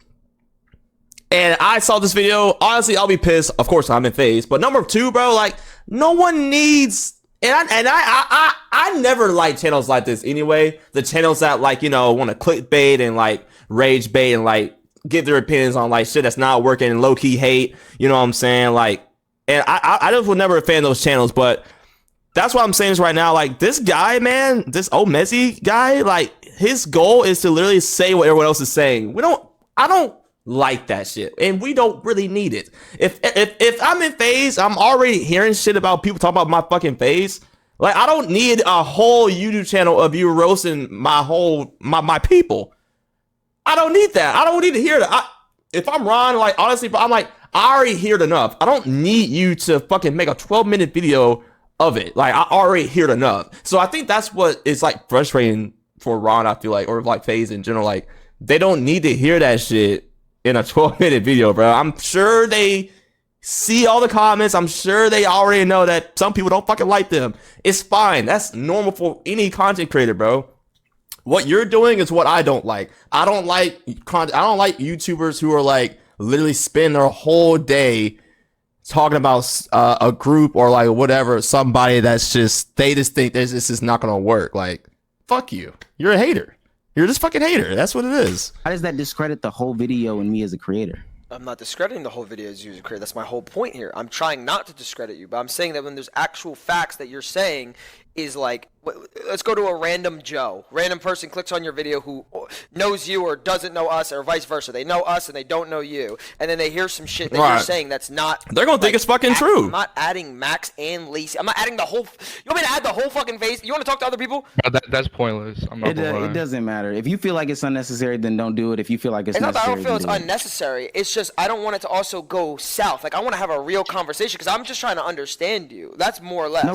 and I saw this video, honestly, I'll be pissed. Of course, I'm in Faze. But number two, bro, like, no one needs... I never like channels like this anyway. The channels that, like, you know, want to clickbait and, like, rage bait and, like, give their opinions on like shit that's not working and low-key hate, you know what I'm saying? Like, and I just was never a fan of those channels, but that's what I'm saying is right now, like, this guy, man, this old Messi guy, like, his goal is to literally say what everyone else is saying. I don't like that shit, and we don't really need it. If I'm in Faze, I'm already hearing shit about people talking about my fucking Faze. Like, I don't need a whole YouTube channel of you roasting my people. I don't need that. I don't need to hear that. If I'm Ron, like, honestly, I'm like, I already heard enough. I don't need you to fucking make a 12-minute video of it. Like, I already heard enough. So I think that's what is, like, frustrating for Ron, I feel like, or like Faze in general. Like, they don't need to hear that shit in a 12-minute video, bro. I'm sure they see all the comments. I'm sure they already know that some people don't fucking like them. It's fine. That's normal for any content creator, bro. What you're doing is what I don't like. I don't like YouTubers who are like literally spend their whole day talking about a group or like whatever, somebody that's just, they just think this is not gonna work. Like, fuck you. You're a hater. You're just fucking hater. That's what it is. How does that discredit the whole video and me as a creator? I'm not discrediting the whole video as you as a creator. That's my whole point here. I'm trying not to discredit you, but I'm saying that when there's actual facts that you're saying is like, let's go to a random Joe. Random person clicks on your video who knows you or doesn't know us or vice versa. They know us and they don't know you. And then they hear some shit that you're saying that's not... They're going to think it's fucking true. I'm not adding Max and Lacey. I'm not adding the whole... You want me to add the whole fucking face? You want to talk to other people? That's pointless. I'm not gonna lie. It doesn't matter. If you feel like it's unnecessary, then don't do it. If you feel like it's not necessary, that I don't feel it's unnecessary. It's just I don't want it to also go south. Like, I want to have a real conversation because I'm just trying to understand you. That's more or less. No,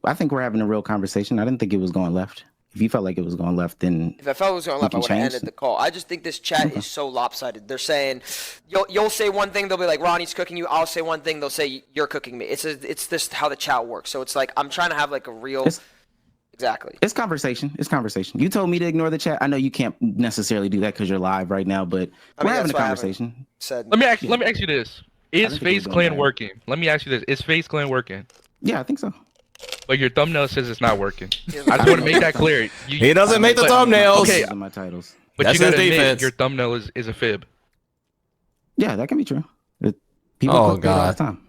I think we're having a real conversation. I didn't think it was going left. If you felt like it was going left, then if I felt it was going left, I would have ended the call. I just think this chat is so lopsided. They're saying you'll say one thing, they'll be like Ronnie's cooking you. I'll say one thing, they'll say you're cooking me. It's this how the chat works. So it's like I'm trying to have like a real exactly. It's conversation. It's conversation. You told me to ignore the chat. I know you can't necessarily do that because you're live right now, but we're having a conversation. Let me ask you this: Is Faze Clan working? Let me ask you this: Is Faze Clan working? Yeah, I think so. But your thumbnail says it's not working. I just want to make that clear. He doesn't make the thumbnails. Okay, my titles. But that's you gotta his admit defense. your thumbnail is a fib. Yeah, that can be true. People Oh clickbait all the God. time.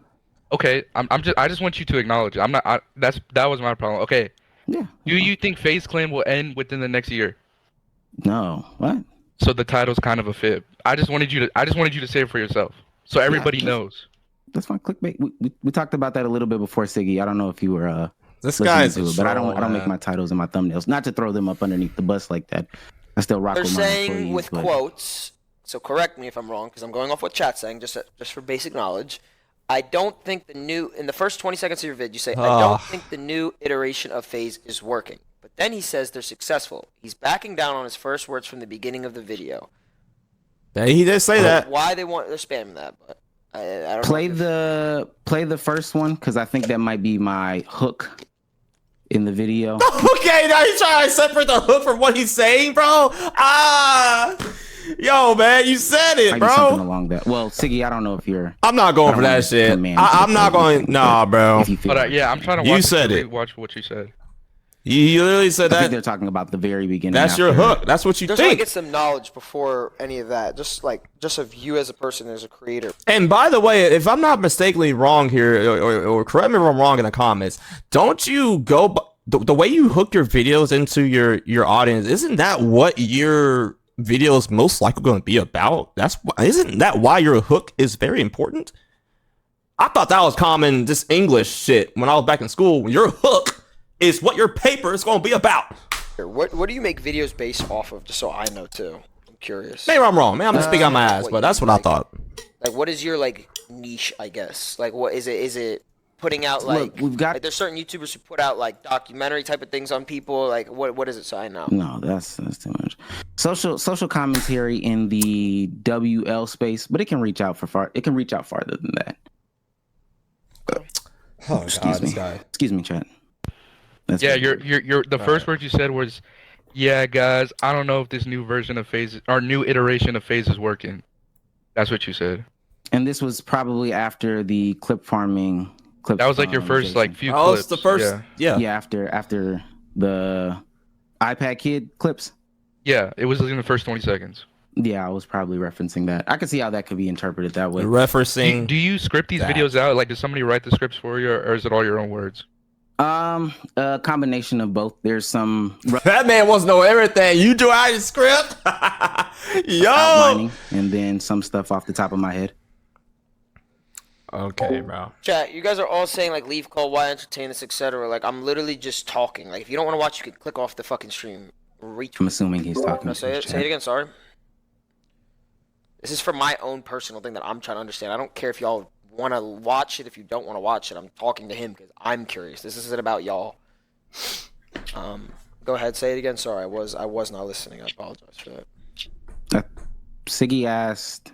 Okay, I just want you to acknowledge it. That was my problem. Okay. Yeah. Do you think Faze Clan will end within the next year? No. What? So the title's kind of a fib. I just wanted you to say it for yourself, so everybody knows. That's fine. Clickbait. We talked about that a little bit before, Siggy. I don't know if you were This guy's listening to it, but I don't make my titles and my thumbnails. Not to throw them up underneath the bus like that. I still rock They're with my saying employees, with but... quotes. So correct me if I'm wrong, because I'm going off what chat's saying, just for basic knowledge. I don't think in the first 20 seconds of your vid, you say, I don't think the new iteration of Faze is working. But then he says they're successful. He's backing down on his first words from the beginning of the video. He did say that. Why they're spamming that, but I don't play know. Play the first one, because I think that might be my hook in the video. Okay, now he's trying to separate the hook from what he's saying, bro. Yo, man, you said it, bro. Something along that. Well, Siggy, I don't know if you're. I'm not going for that shit. I'm not going. Nah, bro. But yeah, I'm trying to. You said it. Watch what you said. You literally said I think that. they're talking about the very beginning. That's your hook. That's what you Just want to think. get some knowledge before any of that. Just of you as a person, as a creator. And by the way, if I'm not mistakenly wrong here, or correct me if I'm wrong in the comments, don't you go the way you hook your videos into your audience? Isn't that what you're video is most likely going to be about. Isn't that why your hook is very important? I thought that was common, just English shit when I was back in school. Your hook is what your paper is going to be about. What do you make videos based off of? Just so I know too. I'm curious. Maybe I'm wrong, man. I'm just speaking on my ass, but that's what I thought. Like, what is your like niche? I guess. Like, what is it? Is it putting out like? Look, we've got. Like, there's certain YouTubers who put out like documentary type of things on people. Like, what is it? So I know. No, that's too much. Social commentary in the WL space, but it can reach out far. It can reach out farther than that. Oh, excuse me. Excuse me, chat. That's yeah, you're the first word you said was, "Yeah, guys, I don't know if this new version of Faze or new iteration of Faze is working." That's what you said. And this was probably after the clip farming. That was like your first like few Oh, clips. it's the first. Yeah. After the iPad Kid clips. Yeah, it was in the first 20 seconds. Yeah, I was probably referencing that. I could see how that could be interpreted that way. Referencing. Do you script these videos out? Like, does somebody write the scripts for you, or is it all your own words? A combination of both. There's some That man wants to know everything. You do out script, yo. outlining, and then some stuff off the top of my head. Okay, bro. Chat, you guys are all saying like leave call, why entertain this, etc. Like, I'm literally just talking. Like, if you don't want to watch, you can click off the fucking stream. I'm assuming he's talking. No, say it again. Sorry. This is for my own personal thing that I'm trying to understand. I don't care if y'all want to watch it. If you don't want to watch it, I'm talking to him because I'm curious. This isn't about y'all. Go ahead, say it again. Sorry, I was not listening. I apologize for that. Siggy asked.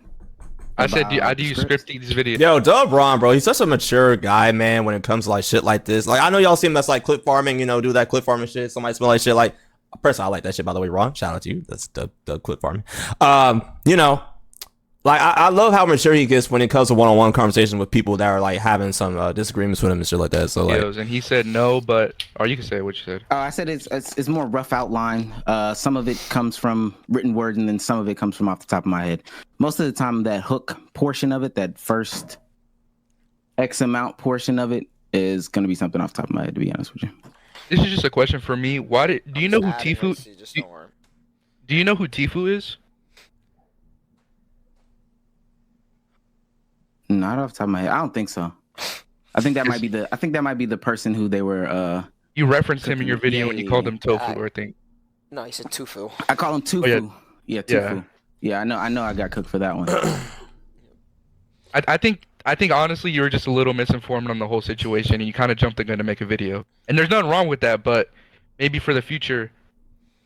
I said, do you script these videos? Yo, Dub Ron, bro, he's such a mature guy, man, when it comes to like shit like this. Like, I know y'all see him that's like clip farming, you know, do that clip farming shit. Somebody smell like shit. Like, personally, I like that shit, by the way, Ron. Shout out to you. That's the clip farming. You know, like, I love how mature he gets when it comes to one-on-one conversation with people that are like having some disagreements with him and shit like that. So like, and he said no, but or you can say what you said. I said it's more rough outline. Some of it comes from written word, and then some of it comes from off the top of my head. Most of the time, that hook portion of it, that first X amount portion of it, is going to be something off the top of my head. To be honest with you, this is just a question for me. Do you know who Tfue? Do you know who Tfue is? Not off the top of my head. I don't think so. I think that might be the person who they were. You referenced him in your video when you called him Tofu, I think. No, he said Tufu. I call him Tufu. Oh, yeah, Tufu. Yeah, I know. I got cooked for that one. I think honestly you were just a little misinformed on the whole situation, and you kind of jumped the gun to make a video. And there's nothing wrong with that, but maybe for the future,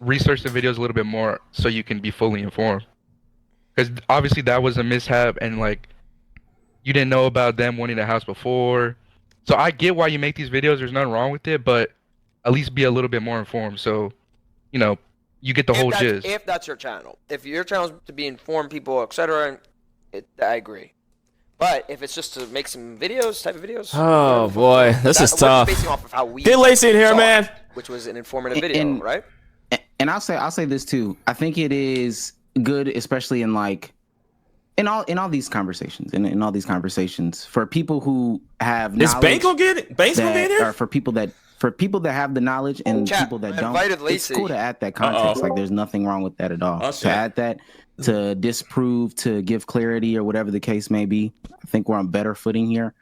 research the videos a little bit more so you can be fully informed. Because obviously that was a mishap, and like. You didn't know about them wanting a house before. So I get why you make these videos. There's nothing wrong with it, but at least be a little bit more informed. So, you know, you get the whole gist. If that's your channel. If your channel is to be informed people, etc., I agree. But if it's just to make some videos, type of videos. oh boy, this is tough. Basing off of how we Get Lacey in here, man. It, which was an informative video, right? And I'll say this too. I think it is good, especially in like. In all these conversations, in all these conversations, for people who have knowledge, is Bank gonna get it? Bank's gonna be in here? For people that have the knowledge and people that don't, it's cool to add that context. Like, there's nothing wrong with that at all. To add that, to disprove, to give clarity, or whatever the case may be. I think we're on better footing here.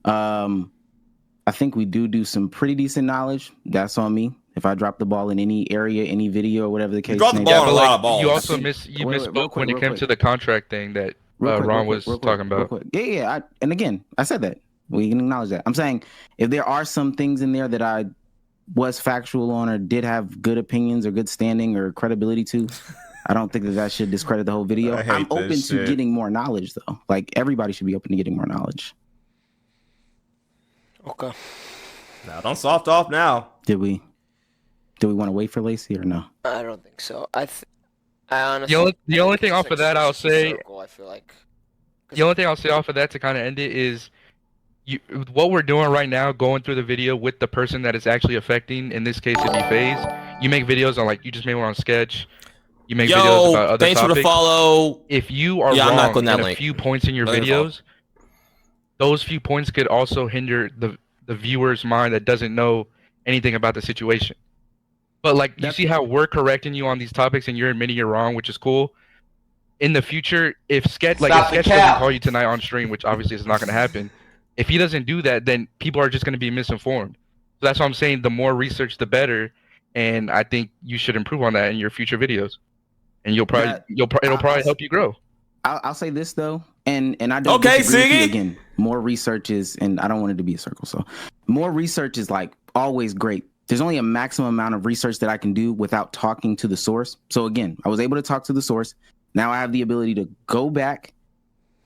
I think we do some pretty decent knowledge. That's on me. If I drop the ball in any area, any video, or whatever the case may be. You dropped the ball on a lot of balls. You also misspoke when it came to the contract thing that Ron was talking about. Yeah. And again, I said that. We can acknowledge that. I'm saying if there are some things in there that I was factual on or did have good opinions or good standing or credibility to, I don't think that should discredit the whole video. I'm open to getting more knowledge, though. Like, everybody should be open to getting more knowledge. Okay. Now, don't soft off now. Do we want to wait for Lacey or no? I don't think so. I honestly. The only thing off of that I'll say. I feel like. The only thing I'll say off of that to kind of end it is, what we're doing right now, going through the video with the person that it's actually affecting. In this case, it'd be Faze. You make videos on you just made one on Sketch. You make videos about other thanks topics. For the follow. If you are wrong in a few points in your videos, those few points could also hinder the viewer's mind that doesn't know anything about the situation. But like, you see how we're correcting you on these topics, and you're admitting you're wrong, which is cool. In the future, if Sketch doesn't call you tonight on stream, which obviously is not going to happen, if he doesn't do that, then people are just going to be misinformed. So that's why I'm saying the more research, the better. And I think you should improve on that in your future videos, and it'll probably help you grow. I'll say this though, and I don't disagree with you again. More research is, and I don't want it to be a circle. So more research is like always great. There's only a maximum amount of research that I can do without talking to the source. So again, I was able to talk to the source. Now I have the ability to go back,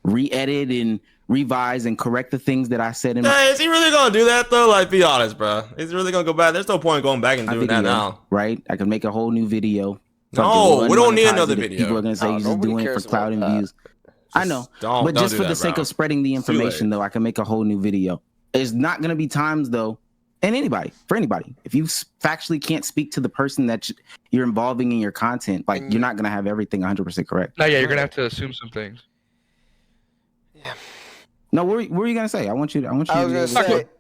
re-edit and revise and correct the things that I said. Is he really gonna do that though? Like, be honest, bro. Is he really gonna go back? There's no point in going back and doing that now, right? I can make a whole new video. No, we don't need another video. People are gonna say he's just doing it for clout and views. I know, but just for the sake of spreading the information, though, I can make a whole new video. There's not gonna be times though, and for anybody, if you factually can't speak to the person that you're involving in your content, like you're not gonna have everything 100% correct. No, yeah, you're gonna have to assume some things. Yeah. No, what were you gonna say? I want you to.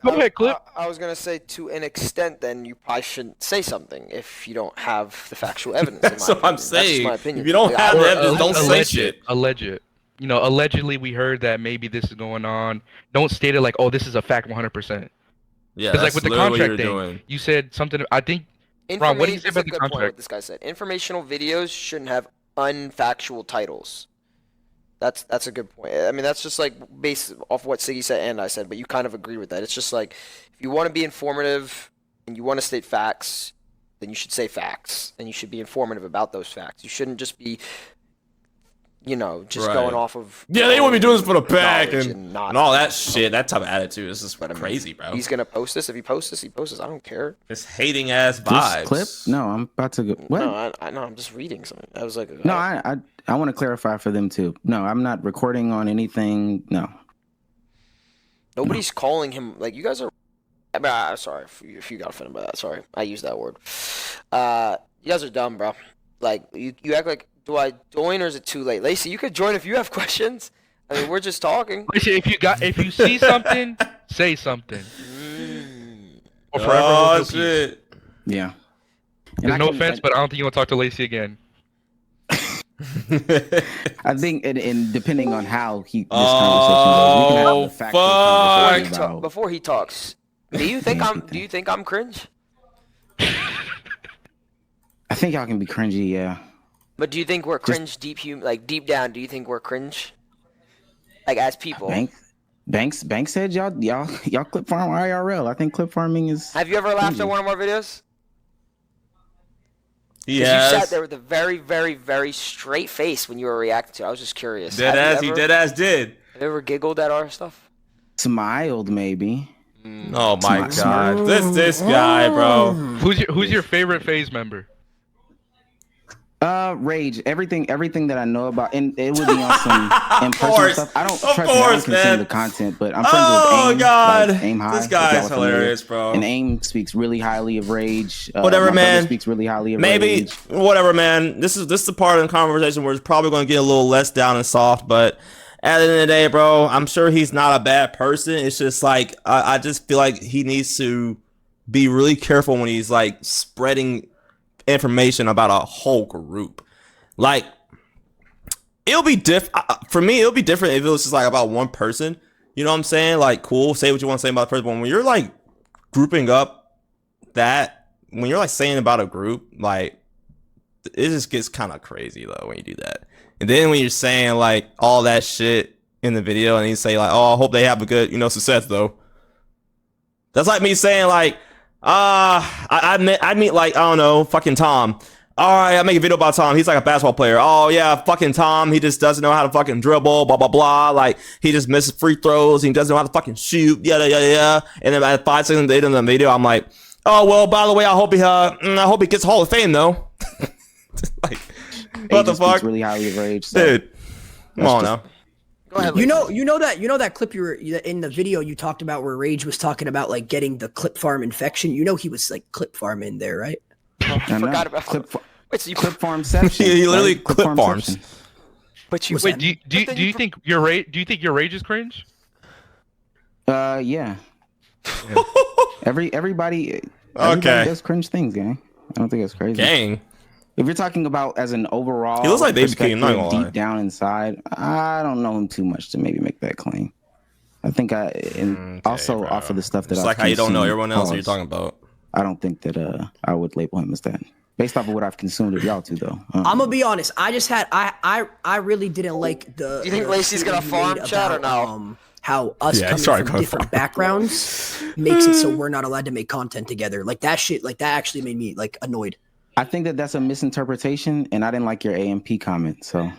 Go ahead, Clip. I was gonna say, to an extent, then you probably shouldn't say something if you don't have the factual evidence. That's what I'm saying. That's just my opinion. If you don't have the evidence, don't say shit. Alleged. Allegedly we heard that maybe this is going on. Don't state it like, oh, this is a fact 100%. Yeah, because like with the contract thing, you said something. I think. Ron, what do you say about the contract? What this guy said. Informational videos shouldn't have unfactual titles. That's a good point. I mean, that's just like based off what Siggy said and I said, but you kind of agree with that. It's just like, if you want to be informative and you want to state facts, then you should say facts, and you should be informative about those facts. You shouldn't just be, just going off of. Yeah, they wouldn't be doing this for the back and all that shit. That type of attitude is just crazy, bro. He's gonna post this. If he posts this, he posts this. I don't care. It's hating ass vibes. This clip? No, I'm about to go. What? No, I'm just reading something. I was like, no, I want to clarify for them too. No, I'm not recording on anything. No. Nobody's calling him. Like, you guys are. I mean, I'm sorry if you got offended by that. Sorry, I used that word. You guys are dumb, bro. Like, you act like. Do I join or is it too late? Lacey, you could join if you have questions. I mean, we're just talking. Lacey, if you see something, say something. Or forever oh shit. Yeah. No offense, but I don't think you want to talk to Lacey again. I think, and depending on how this conversation goes, we can have a factual conversation before he talks. Do you think I'm cringe? I think y'all can be cringy, yeah. But do you think we're cringe deep down? Do you think we're cringe? Like, as people. Banks said y'all clip farm IRL. I think clip farming is. Have you ever laughed at one of our videos? Yes. You sat there with a very, very, very straight face when you were reacting to it. I was just curious. He dead ass did. Have you ever giggled at our stuff? Smiled, maybe. Oh my god. This guy, bro. Who's your favorite Faze member? Rage. Everything that I know about, and it would be on some in-person stuff. I don't consume the content, but I'm friends with AIM. God. Like, AIM High. This guy is hilarious, bro. And AIM speaks really highly of Rage. Whatever, man. Speaks really highly of Rage. Whatever, man. This is the part of the conversation where it's probably going to get a little less down and soft, but at the end of the day, bro, I'm sure he's not a bad person. It's just like I just feel like he needs to be really careful when he's like spreading information about a whole group. Like, it'll be different for me. It'll be different if it was just like about one person. You know what I'm saying? Like, cool, say what you want to say about the person. But when you're like grouping up when you're like saying about a group, like, it just gets kind of crazy though when you do that. And then when you're saying like all that shit in the video, and you say like, oh, I hope they have a good success though. That's like me saying like, I meet like, I don't know, fucking Tom. All right, I make a video about Tom. He's like a basketball player. Oh yeah, fucking Tom. He just doesn't know how to fucking dribble. Blah blah blah. Like, he just misses free throws. He doesn't know how to fucking shoot. Yeah. And then at 5 seconds later in the video, I'm like, oh well. By the way, I hope he gets Hall of Fame though. Like, what the fuck? Really highly of Rage, so. Dude. Come on now. Go ahead, you know that clip you were in the video you talked about where Rage was talking about like getting the clip farm infection. You know he was like clip farm in there, right? I forgot about clip farmception. He literally clip farms. But you wait. Do you think your Rage is cringe? Yeah. Everybody Okay. does cringe things, gang. I don't think it's crazy. Gang. If you're talking about as an overall, He looks like Baby Keem, not gonna lie. deep down inside, I don't know him too much to maybe make that claim. I think also off of the stuff that it's I've like how you don't know consumed, everyone else that you're talking about. I don't think that I would label him as that. Based off of what I've consumed of y'all two, though. I'm gonna be honest. I really didn't like the. Do you think Lacey's gonna farm chat or no? How us coming from different backgrounds makes it so we're not allowed to make content together. Like that shit. Like that actually made me like annoyed. I think that that's a misinterpretation, and I didn't like your AMP comment. So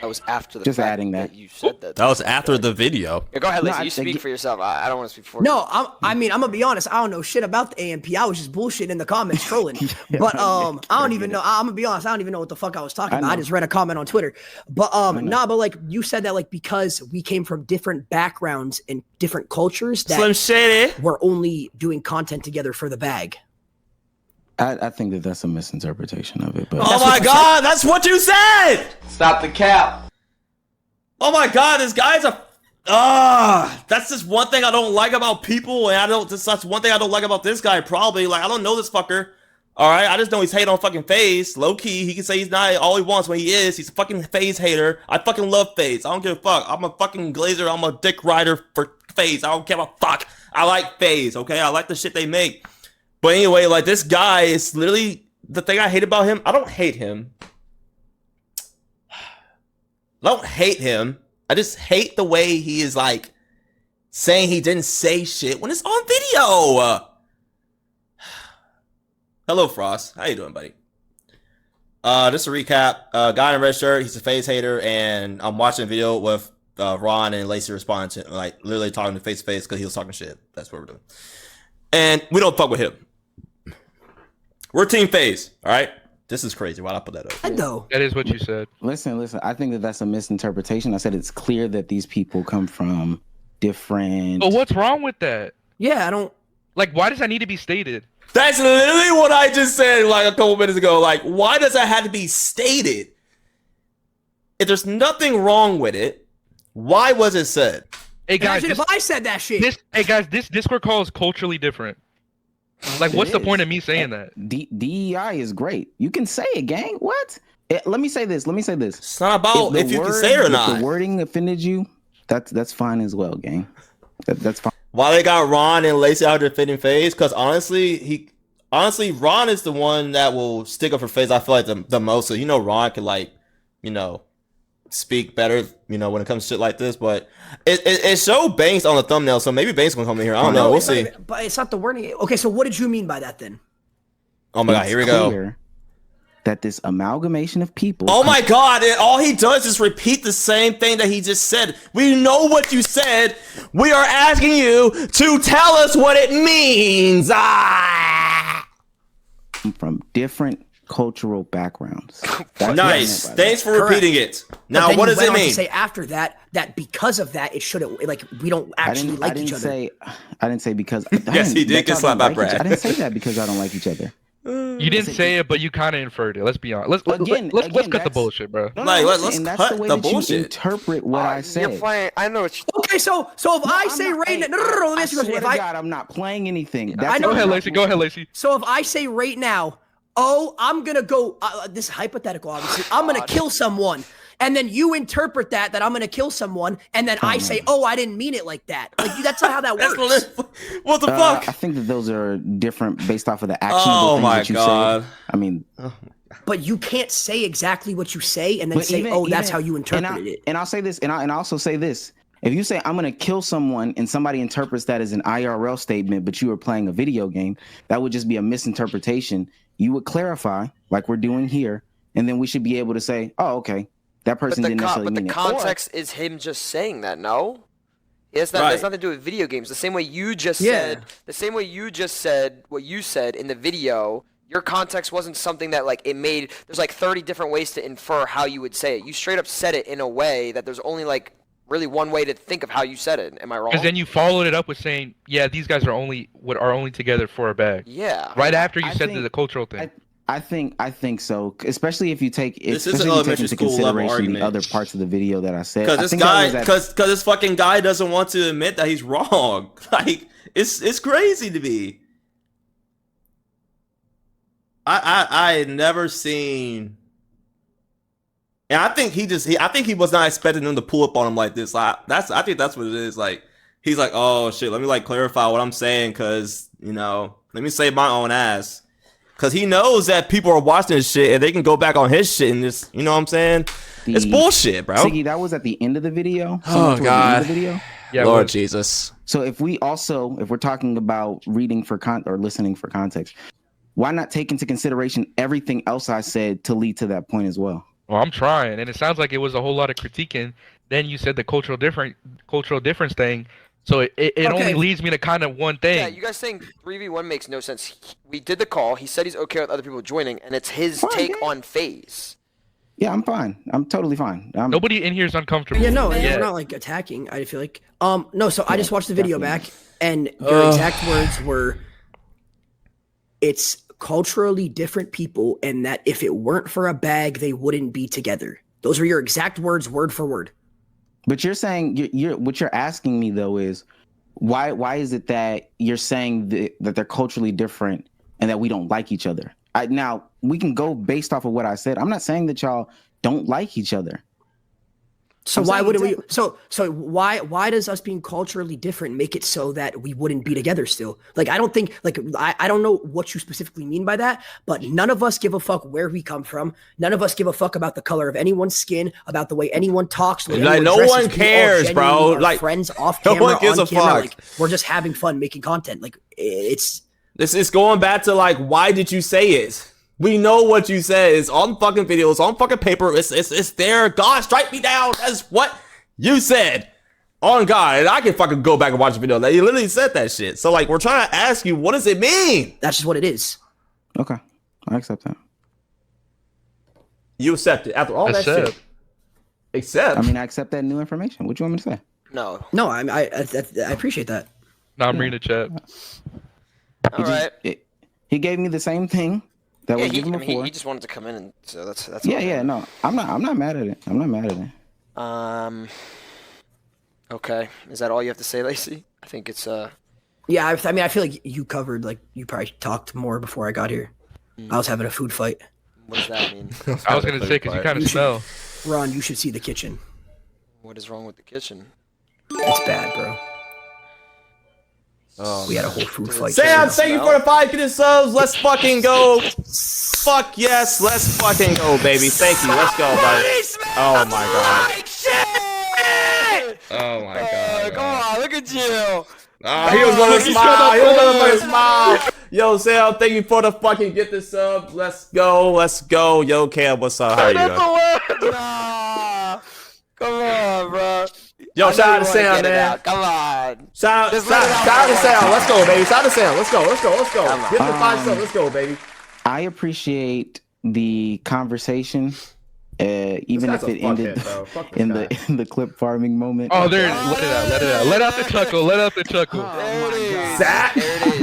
That was after the just fact adding that you said that. That was after the video. Yeah, go ahead, Lacey. No, You speak for yourself. I don't want to speak for you. No, I mean, I'm gonna be honest. I don't know shit about the AMP. I was just bullshitting in the comments, trolling. But I don't even know. I'm gonna be honest. I don't even know what the fuck I was talking about. I just read a comment on Twitter. But but like you said that like because we came from different backgrounds and different cultures that Slim Shady. we're only doing content together for the bag. I think that that's a misinterpretation of it. But Oh my god, that's what you said! Stop the cap. Oh my god, this guy's a that's just one thing I don't like about people, and that's one thing I don't like about this guy, probably. Like, I don't know this fucker. Alright, I just know he's hating on fucking Faze. Low key, he can say he's not all he wants when he is. He's a fucking Faze hater. I fucking love Faze. I don't give a fuck. I'm a fucking glazer, I'm a dick rider for Faze. I don't give a fuck. I like Faze, okay? I like the shit they make. But anyway, like, this guy is literally the thing I hate about him. I don't hate him. I don't hate him. I just hate the way he is, like, saying he didn't say shit when it's on video. Hello, Frost. How you doing, buddy? Just to recap, guy in a red shirt, he's a Faze hater, and I'm watching a video with Ron and Lacey responding to, like, literally talking to face to face because he was talking shit. That's what we're doing. And we don't fuck with him. We're Team Faze, all right? This is crazy. Why'd I put that up? I know. That is what you said. Listen. I think that that's a misinterpretation. I said it's clear that these people come from different. But what's wrong with that? Yeah, I don't. Like, why does that need to be stated? That's literally what I just said like a couple minutes ago. Like, why does that have to be stated? If there's nothing wrong with it, why was it said? Hey guys, Imagine if I said that shit. This Discord call is culturally different. Like, what's the point of me saying that? DEI is great. You can say it, gang. What? Let me say this. It's not about if you can say it or not. If the wording offended you, that's fine as well, gang. That's fine. Why they got Ron and Lacey out defending Faze? Because honestly, Ron is the one that will stick up for Faze. I feel like the most. So Ron can speak better, when it comes to shit like this. But it showed Banks on the thumbnail, so maybe Banks gonna come in here. I don't know. We'll see. But it's not the wording. Okay, so what did you mean by that then? Oh my god, here we go. That this amalgamation of people. Oh my god, all he does is repeat the same thing that he just said. We know what you said. We are asking you to tell us what it means. From different cultural backgrounds. Nice. Thanks for repeating it. Now, what does it mean? To say after that because of that, it shouldn't, like, we don't actually like each other. I didn't say because. Yes, he did get slapped by Brad. I didn't say that because I don't like each other. You didn't say it, but you kind of inferred it. Let's be honest. Let's cut the bullshit, bro. Let's cut the bullshit. You interpret what I said. You're playing. I know what. Okay, so if I say right now, no, let me ask you a question. God, I'm not playing anything. I know. Go ahead, Lacey. So if I say right now, I'm gonna go. This is hypothetical, obviously. I'm gonna kill someone, and then you interpret that I'm gonna kill someone, and then I say, I didn't mean it like that. Like, that's not how that works. What the fuck? I think that those are different based off of the actionable things that you say. I mean, but you can't say exactly what you say and then say, that's how you interpreted it. And I'll say this, and I also say this. If you say I'm gonna kill someone and somebody interprets that as an IRL statement, but you are playing a video game, that would just be a misinterpretation. You would clarify, like we're doing here, and then we should be able to say, "Oh, okay, that person didn't necessarily mean it." But the context is him just saying that. No, it's not. It's nothing to do with video games. The same way you just said. The same way you just said what you said in the video. Your context wasn't something that like it made. There's like 30 different ways to infer how you would say it. You straight up said it in a way that there's only like really one way to think of how you said it. Am I wrong? Because then you followed it up with saying, "Yeah, these guys are only together for a bag." Yeah. Right after you said the cultural thing. I think so, especially if you take this is an elementary school level argument. The other parts of the video that I said. Because this fucking guy doesn't want to admit that he's wrong. Like, it's crazy to me. I had never seen. And I think I think he was not expecting them to pull up on him like this. I think that's what it is. Like, he's like, oh shit, let me like clarify what I'm saying, cause let me save my own ass. Cause he knows that people are watching this shit and they can go back on his shit and just, you know what I'm saying? It's bullshit, bro. Siggy, that was at the end of the video. Oh God. Yeah, Lord Jesus. So if we're talking about reading for or listening for context, why not take into consideration everything else I said to lead to that point as well? Well, I'm trying, and it sounds like it was a whole lot of critiquing. Then you said the cultural difference thing, so it only leads me to kind of one thing. Yeah, you guys saying 3v1 makes no sense. We did the call. He said he's okay with other people joining, and it's his take on Faze. Yeah, I'm fine. I'm totally fine. Nobody in here is uncomfortable. Yeah, no, we're not like attacking. I feel like no. So I just watched the video back, and your exact words were, "It's culturally different people, and that if it weren't for a bag, they wouldn't be together." Those are your exact words, word for word. But you're saying what you're asking me though is why is it that you're saying that they're culturally different and that we don't like each other? Now we can go based off of what I said. I'm not saying that y'all don't like each other. So why wouldn't we? So why does us being culturally different make it so that we wouldn't be together still? Like, I don't think, like, I don't know what you specifically mean by that, but none of us give a fuck where we come from. None of us give a fuck about the color of anyone's skin, about the way anyone talks. The way like, no one cares, bro. Like, friends off no camera, one gives on a camera. fuck. Like, we're just having fun making content. Like, it's going back to like, why did you say it? We know what you said. It's on fucking video. It's on fucking paper. It's there. God, strike me down. That's what you said. On God. And I can fucking go back and watch the video. Like, you literally said that shit. So, like, we're trying to ask you, what does it mean? That's just what it is. Okay. I accept that. You accept it after all that shit. Except. I mean, I accept that new information. What you want me to say? No, I appreciate that. No, I'm reading the chat. all right. He gave me the same thing that was given before. He just wanted to come in, and so that's Yeah. No, I'm not mad at it. I'm not mad at it. Okay. Is that all you have to say, Lacey? I think it's Yeah, I mean, I feel like you covered, like, you probably talked more before I got here. I was having a food fight. What does that mean? I was gonna say because you kind of smell. Ron, you should see the kitchen. What is wrong with the kitchen? It's bad, bro. We had a whole food fight. Sam, thank you for the 5 minute subs. Let's fucking go. Fuck yes, let's fucking go, baby. Thank you. Let's go, buddy. Oh my God. Oh my God. Come on, look at you. He was gonna smile. He was gonna fucking smile. Yo, Sam, thank you for the fucking get this sub. Let's go. Let's go. Yo, Cam, what's up? How are you doing? Nah. Come on, bro. Yo, shout out to Sam, man. Come on. Shout out to Sam. Let's go, baby. Shout out to Sam. Let's go. Get the 5 subs. Let's go, baby. I appreciate the conversation, even if it ended in the clip farming moment. Oh, there it is. Let it out. Let out the chuckle. Let out the chuckle.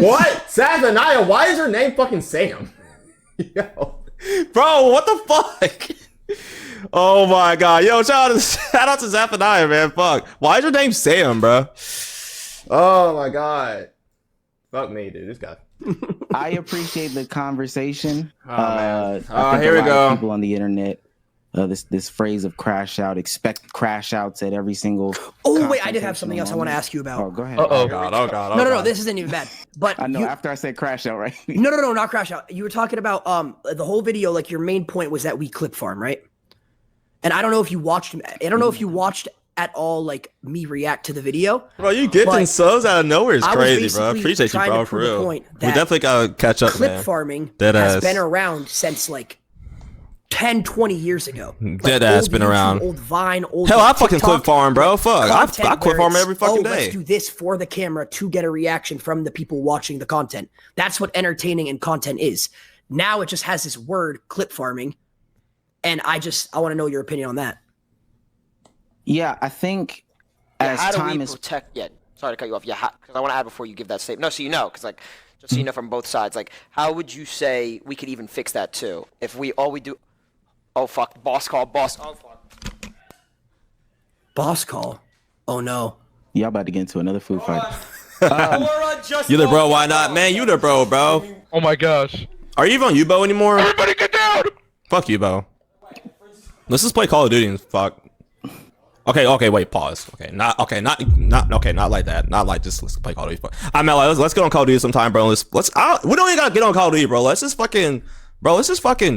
What? Sazanaya, why is her name fucking Sam? Yo. Bro, what the fuck? Oh my God. Yo, shout out to Zephaniah, man. Fuck. Why is your name Sam, bro? Oh my God. Fuck me, dude. This guy. I appreciate the conversation. Man. I think Here we go. People on the internet, this phrase of crash out, expect crash outs at every single. Oh wait, I did have something else I want to ask you about. Oh, go ahead. Oh God. No, this isn't even bad. But I know. After I said crash out, right? No, not crash out. You were talking about the whole video. Like, your main point was that we clip farm, right? And I don't know if you watched. I don't know if you watched at all, like, me react to the video. Bro, you getting subs out of nowhere is crazy, bro. I appreciate you, bro, for real. We definitely gotta catch up, clip man. Farming Dead has ass. been around since like 10, 20 years ago. Dead ass been YouTube, around. Old Vine, old Hell, I TikTok, fucking clip farm, bro. Fuck, I content clip where farm it's, every fucking day. Let's do this for the camera to get a reaction from the people watching the content. That's what entertaining and content is. Now it just has this word, clip farming, and I want to know your opinion on that. Yeah, I think as how do time we is protect? Yeah, sorry to cut you off. Yeah, because I want to add before you give that statement. No, so you know, because like just so you know from both sides, like how would you say we could even fix that too? If all we do, oh fuck, boss call, boss. Oh fuck. Boss call. Oh no. y'all about to get into another food fight. You the bro? Why not, man? You the bro, bro. Oh my gosh. Are you even on Ubo anymore? Everybody get down! Fuck Ubo. Let's just play Call of Duty and fuck. Okay, wait, pause. Not like that. Not like just let's play Call of Duty. I mean, like, let's get on Call of Duty sometime, bro. We don't even gotta get on Call of Duty, bro. Let's just fucking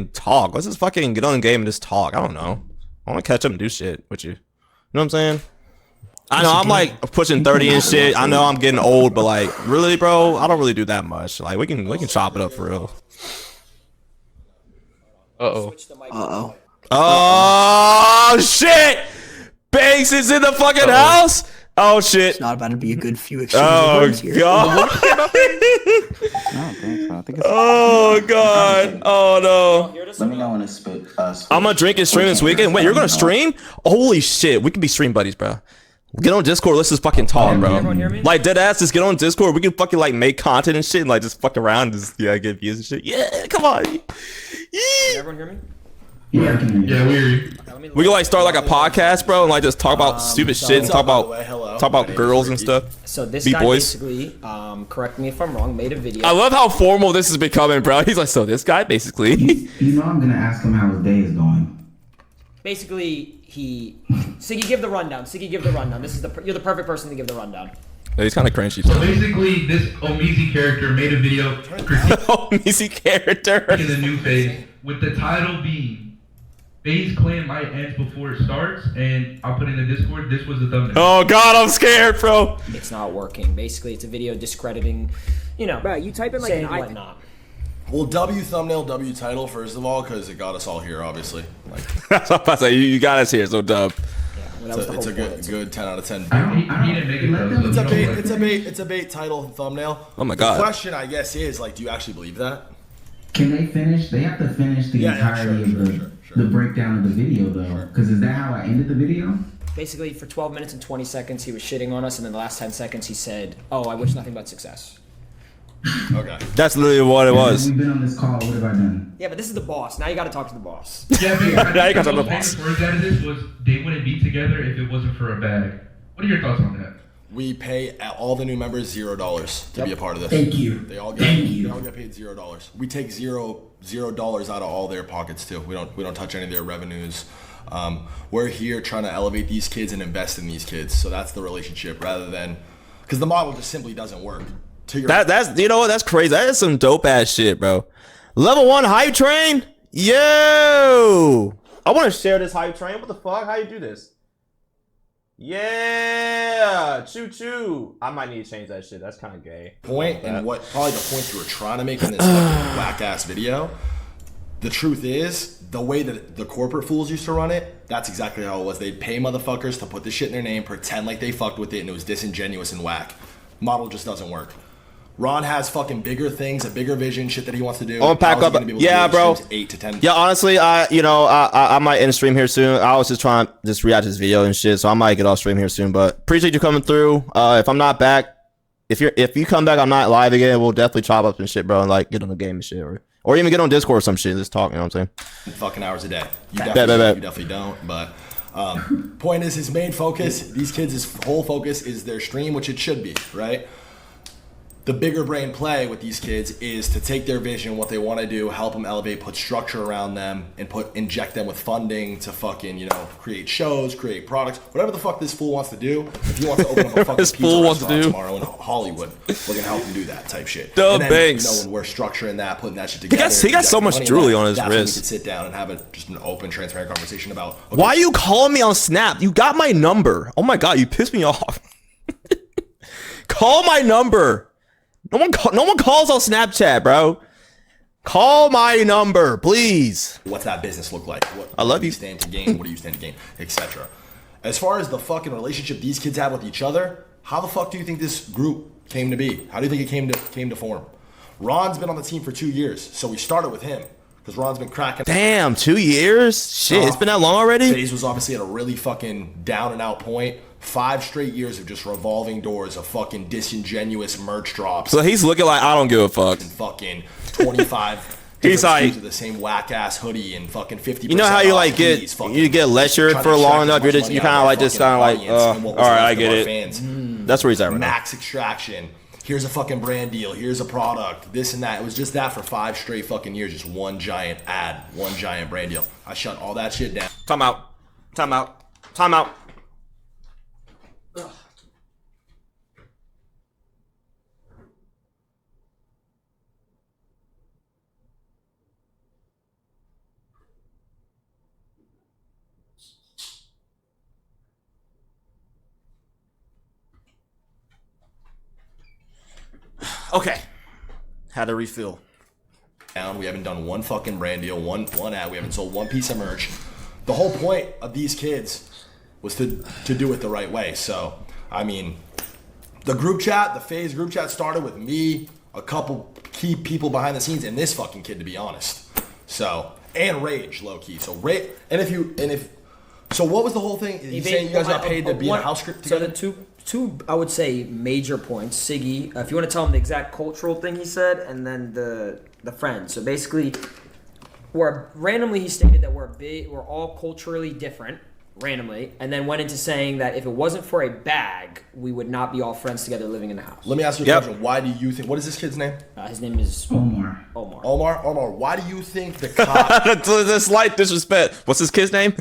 talk. Let's just fucking get on the game and just talk. I don't know. I want to catch up and do shit with you. You know what I'm saying? I know I'm like pushing 30 and shit. I know I'm getting old, but like, really, bro, I don't really do that much. Like, we can chop it up for real. Oh shit! Banks is in the fucking house. Oh shit! It's not about to be a good few exchanges of words here. God! Oh god! Oh no! Let me know when it's spit. I'm gonna drink and stream this weekend. Wait, you're gonna stream? Holy shit! We can be stream buddies, bro. Get on Discord. Let's just fucking talk, bro. Like dead ass, just get on Discord. We can fucking like make content and shit, and like just fuck around, and just get views and shit. Yeah, come on. Can everyone hear me? Yeah, we hear you. We can like start like a podcast, bro, and like just talk about stupid shit and talk about girls and stuff. So this Beat guy boys. basically, correct me if I'm wrong, made a video. I love how formal this is becoming, bro. He's like, so this guy basically. You know I'm gonna ask him how his day is going. Basically, Siggy, give the rundown. Siggy, give the rundown. You're the perfect person to give the rundown. He's kind of cringy. So basically, this Omizi character made a video Easy character. in the new Faze with the title being Faze Clan might end before it starts, and I'll put in the Discord. This was the thumbnail. Oh god, I'm scared, bro. It's not working. Basically, it's a video discrediting, Bro, you type in like saying an whatnot. Well, W thumbnail, W title, first of all, because it got us all here, obviously. Like, That's what I'm about to say. You got us here, so dub. Well, that was it's the a whole good, point. good 10 out of 10. He didn't make it though. It's a bait title and thumbnail. Oh my god. The question, I guess, is like, do you actually believe that? Can they finish? They have to finish the entirety of the breakdown of the video, though. Because is that how I ended the video? Basically, for 12 minutes and 20 seconds, he was shitting on us, and then the last 10 seconds, he said, "Oh, I wish nothing but success." Okay. That's literally what it was. We've been on this call. What have I done? Yeah, but this is the boss. Now you got to talk to the boss. Yeah, but Now you got the the most boss. famous words out of this was they wouldn't be together if it wasn't for a bag. What are your thoughts on that? We pay all the new members $0 to be a part of this. Thank you. They all get paid $0. We take $0 out of all their pockets too. We don't touch any of their revenues. We're here trying to elevate these kids and invest in these kids. So that's the relationship, rather than because the model just simply doesn't work. That's you know what? That's crazy. That is some dope ass shit, bro. Level 1 hype train. Yo, I want to share this hype train. What the fuck? How you do this? Yeah, choo choo. I might need to change that shit. That's kind of gay. Point and what probably the point you were trying to make in this whack ass video. The truth is, the way that the corporate fools used to run it, that's exactly how it was. They'd pay motherfuckers to put this shit in their name, pretend like they fucked with it, and it was disingenuous and whack. Model just doesn't work. Ron has fucking bigger things, a bigger vision, shit that he wants to do. I'm gonna pack up. Yeah, bro. 8 to 10. Yeah, honestly, I might end stream here soon. I was just trying to just react to this video and shit, so I might get off stream here soon. But appreciate you coming through. If I'm not back, if you come back, I'm not live again. We'll definitely chop up and shit, bro, and like get on the game and shit, or even get on Discord or some shit. Just talk. You know what I'm saying? Fucking hours a day. You Bet. definitely don't. But point is, his main focus, these kids' whole focus is their stream, which it should be, right? The bigger brain play with these kids is to take their vision, what they want to do, help them elevate, put structure around them, and inject them with funding to fucking, create shows, create products, whatever the fuck this fool wants to do. If he wants to open up a fucking pizza restaurant tomorrow in Hollywood, we're gonna help him do that type shit. The and then, banks. when we're structuring that, putting that shit together, He got so much jewelry on his that's when we wrist. can sit down and have just an open, transparent conversation about. Okay, Why are you calling me on Snap? You got my number. Oh my god, you pissed me off. Call my number. No one calls on Snapchat, bro. Call my number, please. What's that business look like? I love do you. Stand to gain? What do you stand to gain? Etc. As far as the fucking relationship these kids have with each other, how the fuck do you think this group came to be? How do you think it came to form? Ron's been on the team for 2 years, so we started with him because Ron's been cracking. Damn, 2 years? Shit, it's been that long already? Faze was obviously at a really fucking down and out point. 5 straight years of just revolving doors of fucking disingenuous merch drops. So he's looking like I don't give a fuck. And fucking 25 He's like of the same whack ass hoodie and fucking 50%. You know how you like hoodies, you get lectured for long enough, you kind of like just kind of like, all right, I get it. That's where he's at right now. Max extraction. here's a fucking brand deal, here's a product, this and that. It was just that for 5 straight fucking years, just one giant ad, one giant brand deal. I shut all that shit down. Time out. Time out. Time out. Okay. Had to refill. We haven't done one fucking brand deal, one ad. We haven't sold one piece of merch. The whole point of these kids was to do it the right way. So, I mean, the group chat, the Faze group chat started with me, a couple key people behind the scenes, and this fucking kid, to be honest. So, and Rage, low key. So, so what was the whole thing? You saying you guys got paid to be in a house group together? So the two, I would say, major points. Siggy, if you want to tell him the exact cultural thing he said, and then the friends. So basically, randomly he stated that we're all culturally different, randomly, and then went into saying that if it wasn't for a bag, we would not be all friends together living in the house. Let me ask you a question. Why do you think? What is this kid's name? His name is Omar. Omar. Why do you think the cop? The slight disrespect. What's his kid's name?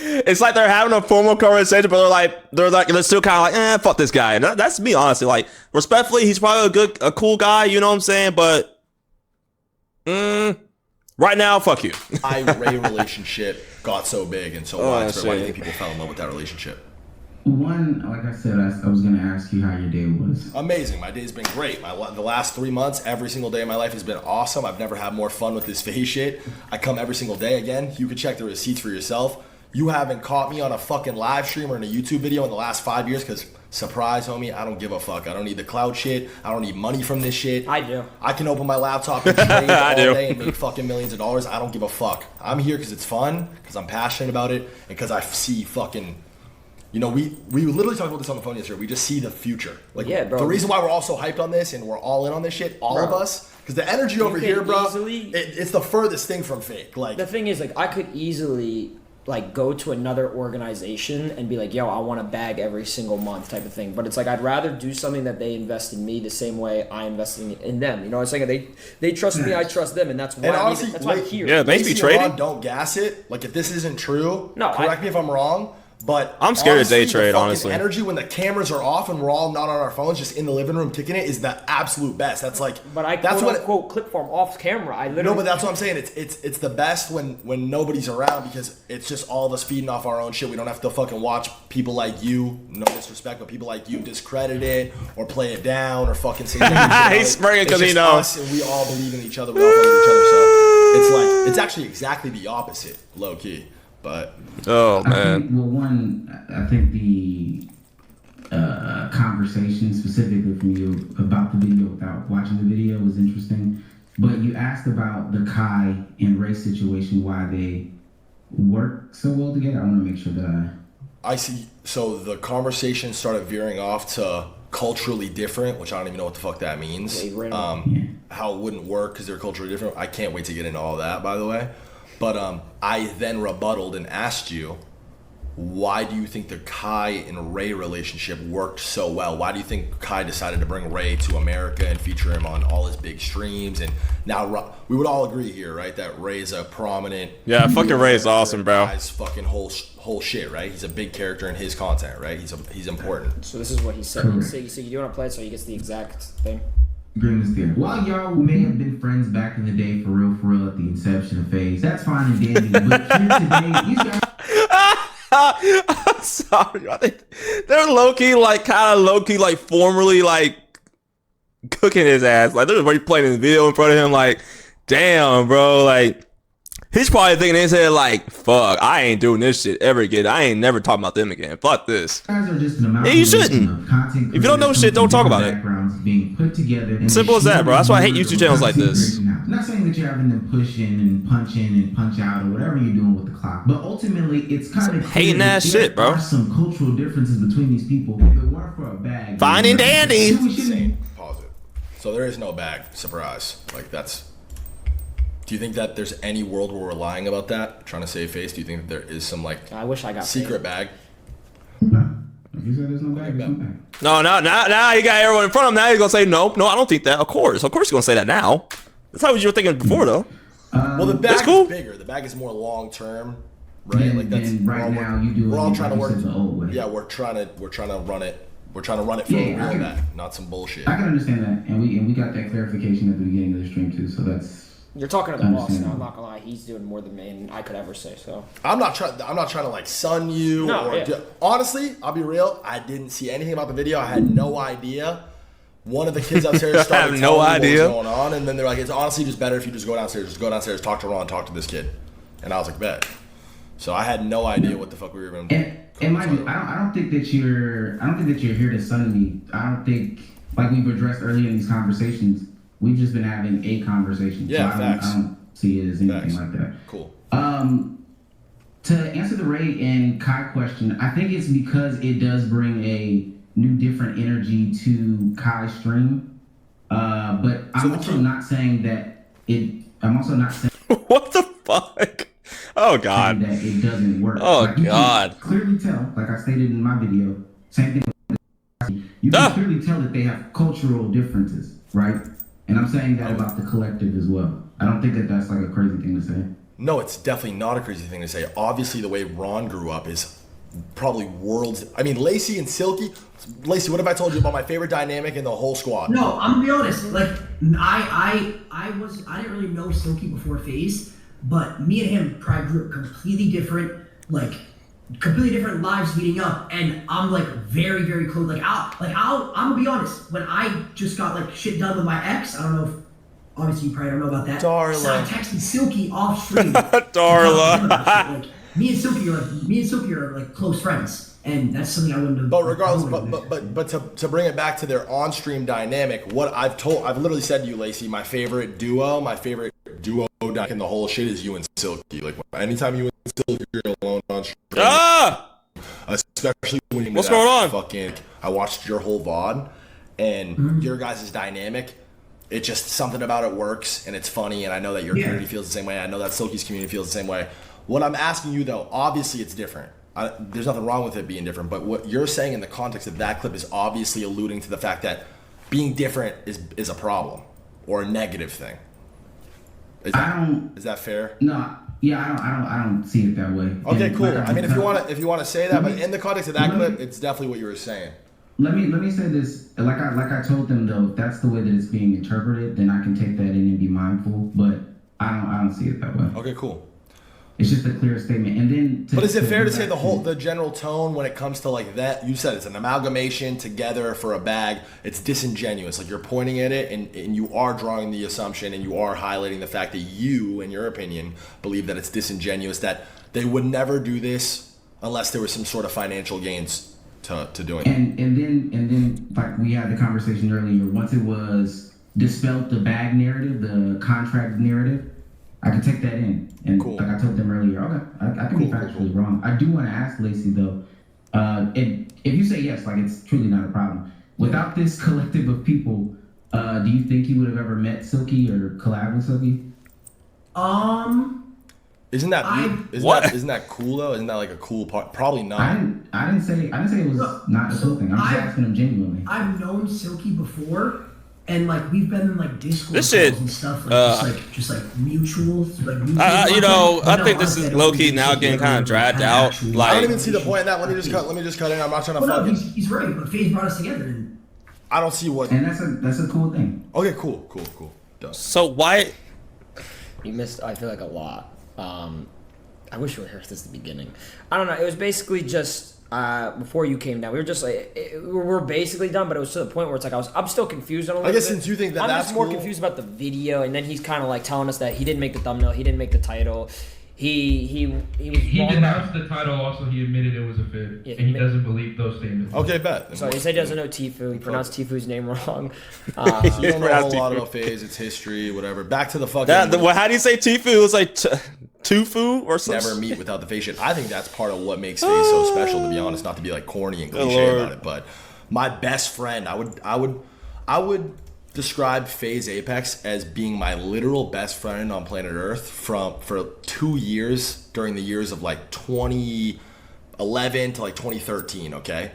It's like they're having a formal conversation, but they're still kind of like, fuck this guy. And that's me, honestly. Like, respectfully, he's probably a cool guy, you know what I'm saying? But right now, fuck you. Ray relationship got so big and so widespread. Why do you think people fell in love with that relationship? One, like I said, I was going to ask you how your day was. Amazing. My day's been great. The last 3 months, every single day of my life has been awesome. I've never had more fun with this Faze shit. I come every single day again. You can check the receipts for yourself. You haven't caught me on a fucking live stream or in a YouTube video in the last 5 years because, surprise, homie, I don't give a fuck. I don't need the cloud shit. I don't need money from this shit. I do. I can open my laptop and trade all day and make fucking millions of dollars. I don't give a fuck. I'm here because it's fun, because I'm passionate about it, and because I see fucking... You know, we literally talked about this on the phone yesterday. We just see the future. Like, yeah, bro. The reason why we're all so hyped on this and we're all in on this shit, all of us, because the energy over here, bro, it's the furthest thing from fake. Like, the thing is, like, I could easily like go to another organization and be like, yo, I want a bag every single month type of thing. But it's like, I'd rather do something that they invest in me the same way I invest in them. You know, it's like they trust me, I trust them, and that's why, honestly, that's why I'm here. Yeah, they be trading. Don't gas it. Like, if this isn't true, no, correct me if I'm wrong. But I'm scared to day trade, honestly. Energy when the cameras are off and we're all not on our phones, just in the living room kicking it, is the absolute best. That's like, but I that's quote unquote clip form off camera. I literally no, but that's what I'm saying. It's the best when nobody's around because it's just all of us feeding off our own shit. We don't have to fucking watch people like you, no disrespect, but people like you discredit it or play it down or fucking say that. He's spraying because he knows. Us and we all believe in each other. We all believe in each other. So it's like it's actually exactly the opposite, low key. But oh man. I think the conversation specifically from you about the video without watching the video was interesting. But you asked about the Kai and Ray situation, why they work so well together. I want to make sure that I see. So the conversation started veering off to culturally different, which I don't even know what the fuck that means. How it wouldn't work because they're culturally different. I can't wait to get into all that, by the way. But I then rebutted and asked you, why do you think the Kai and Ray relationship worked so well? Why do you think Kai decided to bring Ray to America and feature him on all his big streams? And now we would all agree here, right, that Ray's a prominent... Yeah, fucking Ray's awesome, bro. Guy's fucking whole shit, right? He's a big character in his content, right? He's important. So this is what he said. So you want to play it so he gets the exact thing? Agreements there. While y'all may have been friends back in the day, for real, at the inception of Faze, that's fine and dandy. But here today, these guys. I'm sorry. I think they're low-key, like, kind of low-key, like, formerly, like, cooking his ass. Like, they're already playing the video in front of him, like, damn, bro, like, he's probably thinking in his head, like, fuck, I ain't doing this shit ever again. I ain't never talking about them again. Fuck this. Guys are just an Yeah, you shouldn't. If you don't know shit, don't talk about it. Being put together Simple as that, bro. That's why I hate YouTube channels like this. I'm not saying that you're having them push in and punch out or whatever you're doing with the clock, but ultimately it's kind of hating ass shit, bro. There are some cultural differences between these people. If it weren't for a bag, fine and dandy. Insane. Pause it. So there is no bag. Surprise. Like, that's... Do you think that there's any world where we're lying about that, trying to save face? Do you think that there is some, like, I wish I got secret bag? No. If you said there's no bag, there's no bag. No, now you got everyone in front of him. Now he's gonna say no, I don't think that. Of course you're gonna say that now. That's not what you were thinking before, though. Well, the bag cool. is bigger. The bag is more long term, right? And, like that's and right now you do. We're all trying to work the old way. Yeah, we're trying to run it. We're trying to run it for a real bag, not some bullshit. I can understand that, and we got that clarification at the beginning of the stream too. So that's. You're talking to the boss now. I'm not gonna lie. He's doing more than me, and I could ever say so. I'm not trying to like sun you. No, or yeah. Honestly, I'll be real. I didn't see anything about the video. I had no idea. One of the kids upstairs started telling me what was going on, and then they're like, "It's honestly just better if you just go downstairs. Just go downstairs, talk to Ron, talk to this kid." And I was like, "Bet." So I had no idea what the fuck we were even doing. And mind you, I don't think that you're here to sun me. I don't think, like we've addressed earlier in these conversations, we've just been having a conversation. Yeah, so facts. I don't see it as anything Facts. like that. Cool. To answer the Ray and Kai question, I think it's because it does bring a new, different energy to Kai's stream. But I'm also not saying that it. I'm also not saying What the fuck? Oh god. that it doesn't work. Oh Like, you god. can clearly tell, like I stated in my video, same thing. You can clearly tell that they have cultural differences, right? And I'm saying that about the collective as well. I don't think that that's like a crazy thing to say. No, it's definitely not a crazy thing to say. Obviously, the way Ron grew up is probably worlds. I mean, Lacey and Silky. Lacey, what have I told you about my favorite dynamic in the whole squad? No, I'm gonna be honest. Like, I didn't really know Silky before Faze, but me and him probably grew up completely different lives leading up, and I'm like very, very close. Like, I'm gonna be honest. When I just got like shit done with my ex, I don't know if. Obviously, you probably don't know about that. Darla. So I texted Silky off stream. Darla. Me and Silky are like close friends, and that's something I wouldn't have. But regardless, but to bring it back to their on-stream dynamic, what I've literally said to you, Lacey, my favorite duo in the whole shit is you and Silky. Like anytime you and Silky are alone on stream, especially when you what's going on? Fucking, I watched your whole VOD, and your guys' dynamic. It's just something about it works, and it's funny, and I know that your community feels the same way. I know that Silky's community feels the same way. What I'm asking you, though, obviously it's different. There's nothing wrong with it being different, but what you're saying in the context of that clip is obviously alluding to the fact that being different is a problem or a negative thing. Is that fair? No, yeah, I don't see it that way. Okay, And cool. like I mean, if you want to say that, but in the context of that clip, it's definitely what you were saying. Let me say this. Like I told them though, if that's the way that it's being interpreted, then I can take that in and be mindful. But I don't see it that way. Okay, cool. It's just a clear statement. And then. But is it fair to say the general tone when it comes to like that? You said it's an amalgamation together for a bag. It's disingenuous. Like you're pointing at it and you are drawing the assumption and you are highlighting the fact that you, in your opinion, believe that it's disingenuous, that they would never do this unless there was some sort of financial gains to doing it. And then like we had the conversation earlier. Once it was dispelled, the bag narrative, the contract narrative, I could take that in. And cool. Like I told them earlier, okay, I can be factually wrong. I do want to ask Lacey though, if you say yes, like it's truly not a problem. Without this collective of people, do you think you would have ever met Silky or collabed with Silky? Isn't that cool though? Isn't that like a cool part? Probably not. I didn't say it was not a cool thing. I'm just asking him genuinely. I've known Silky before, and like we've been in like Discord This shit, calls and stuff, just like mutuals, like mutual I think this is low key now getting kind of dragged out. Like I don't even see the point in that. Let me just cut in. I'm not trying to fucking. He's right, but Faze brought us together. And I don't see what. And that's a cool thing. Okay, cool. Done. So why? You missed, I feel like, a lot. I wish you were here at this at the beginning. I don't know. It was basically just before you came down. We were just like we're basically done, but it was to the point where it's like I'm still confused on a little I guess bit. since you think that I'm that's just more cool. confused about the video, and then he's kind of like telling us that he didn't make the thumbnail, he didn't make the title. He denounced the title. Also, he admitted it was a fib, and he doesn't believe those statements. Okay, bet. So he said he doesn't know Tfue. He pronounced Tfue's name wrong. You don't know a whole lot about Faze, its history, whatever. Back to the fucking. How do you say Tfue? It was like Tufu or something. Never meet without the face shit. I think that's part of what makes Faze so special. To be honest, not to be like corny and cliche about it, but my best friend, I would describe Faze Apex as being my literal best friend on planet Earth for 2 years during the years of like 2011 to like 2013. Okay,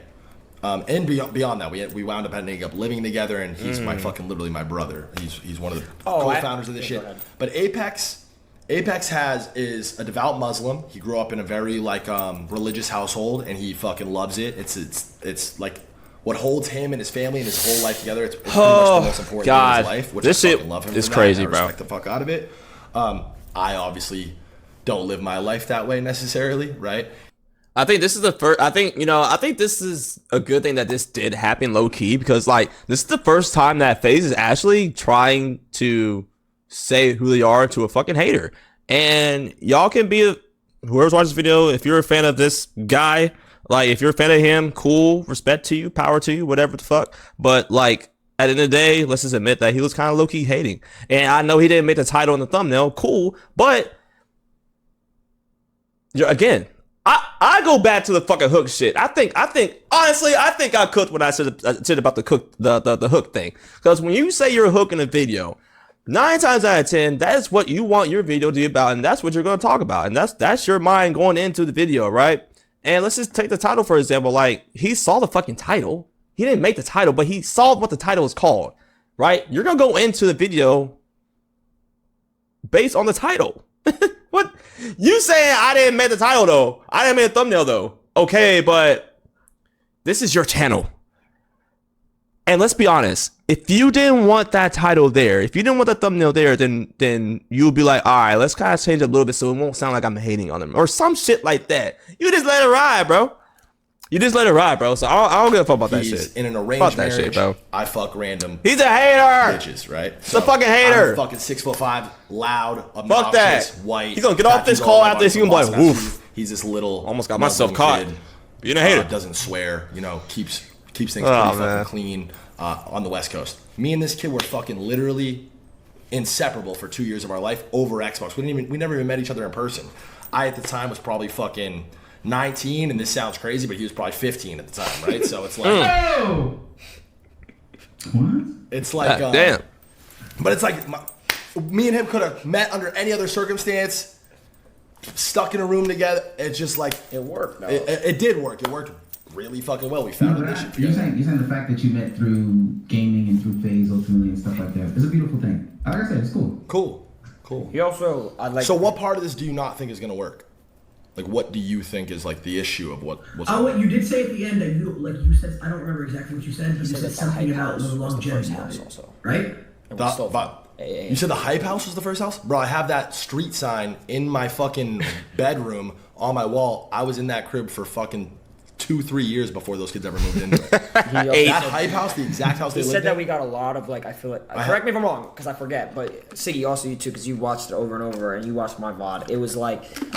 And beyond that, we wound up ending up living together, and he's literally my brother. He's one of the co-founders of this shit. But Apex is a devout Muslim. He grew up in a very religious household, and he fucking loves it. It's like what holds him and his family and his whole life together. It's pretty much the most important thing in his life. Which this I shit love him is for crazy, that. I bro. respect the fuck out of it. I obviously don't live my life that way necessarily, right? I think this is the first. I think this is a good thing that this did happen low key, because this is the first time that Faze is actually trying to say who they are to a fucking hater. And y'all can be whoever's watching this video, if you're a fan of this guy, if you're a fan of him, cool, respect to you, power to you, whatever the fuck. But at the end of the day, let's just admit that he was kind of low key hating. And I know he didn't make the title and the thumbnail, cool, but again, I go back to the fucking hook shit. I think honestly I cooked when I said about the hook thing. Because when you say you're a hook in a video, 9 times out of 10, that is what you want your video to be about, and that's what you're going to talk about, and that's your mind going into the video, right? And let's just take the title for example. He saw the fucking title. He didn't make the title, but he saw what the title is called, right? You're gonna go into the video based on the title. What you saying? I didn't make the title though. I didn't make a thumbnail though. Okay, but this is your channel. And let's be honest, if you didn't want that title there, if you didn't want the thumbnail there, then you'll be like, all right, let's kind of change it a little bit so it won't sound like I'm hating on him or some shit like that. You just let it ride, bro. You just let it ride, bro. So I don't give a fuck about that shit. In an arranged marriage, shit, bro. I fuck random. He's a hater. Bitches, right? He's a fucking hater. I'm fucking 6'5", loud, obnoxious, fuck that. white. He's gonna get off this call after this. He's gonna be like, woof. He's this little. Almost got myself caught. Being a hater. Doesn't swear. Keeps things pretty fucking clean on the West Coast. Me and this kid were fucking literally inseparable for 2 years of our life over Xbox. We never even met each other in person. I at the time was probably fucking 19, and this sounds crazy, but he was probably 15 at the time, right? So it's like, it's like, damn. But it's like, me and him could have met under any other circumstance, stuck in a room together. It's just like it worked. No. It did work. It worked really fucking well. We found this shit You're together. saying the fact that you met through gaming and through Faze ultimately and stuff like that is a beautiful thing. Like I said, it's cool. Cool. He also, So what part of this do you not think is gonna work? What do you think is the issue of what's what you did say at the end that you said, I don't remember exactly what you said, but you said something about the longevity of it, also. right? You said the Hype House was the first house? Bro, I have that street sign in my fucking bedroom on my wall. I was in that crib for fucking 2-3 years before those kids ever moved into it. That Hype House, the exact house they lived in. He said that we got a lot of I feel like, correct me if I'm wrong, because I forget, but Siggy, also you too, because you watched it over and over, and you watched my VOD. It was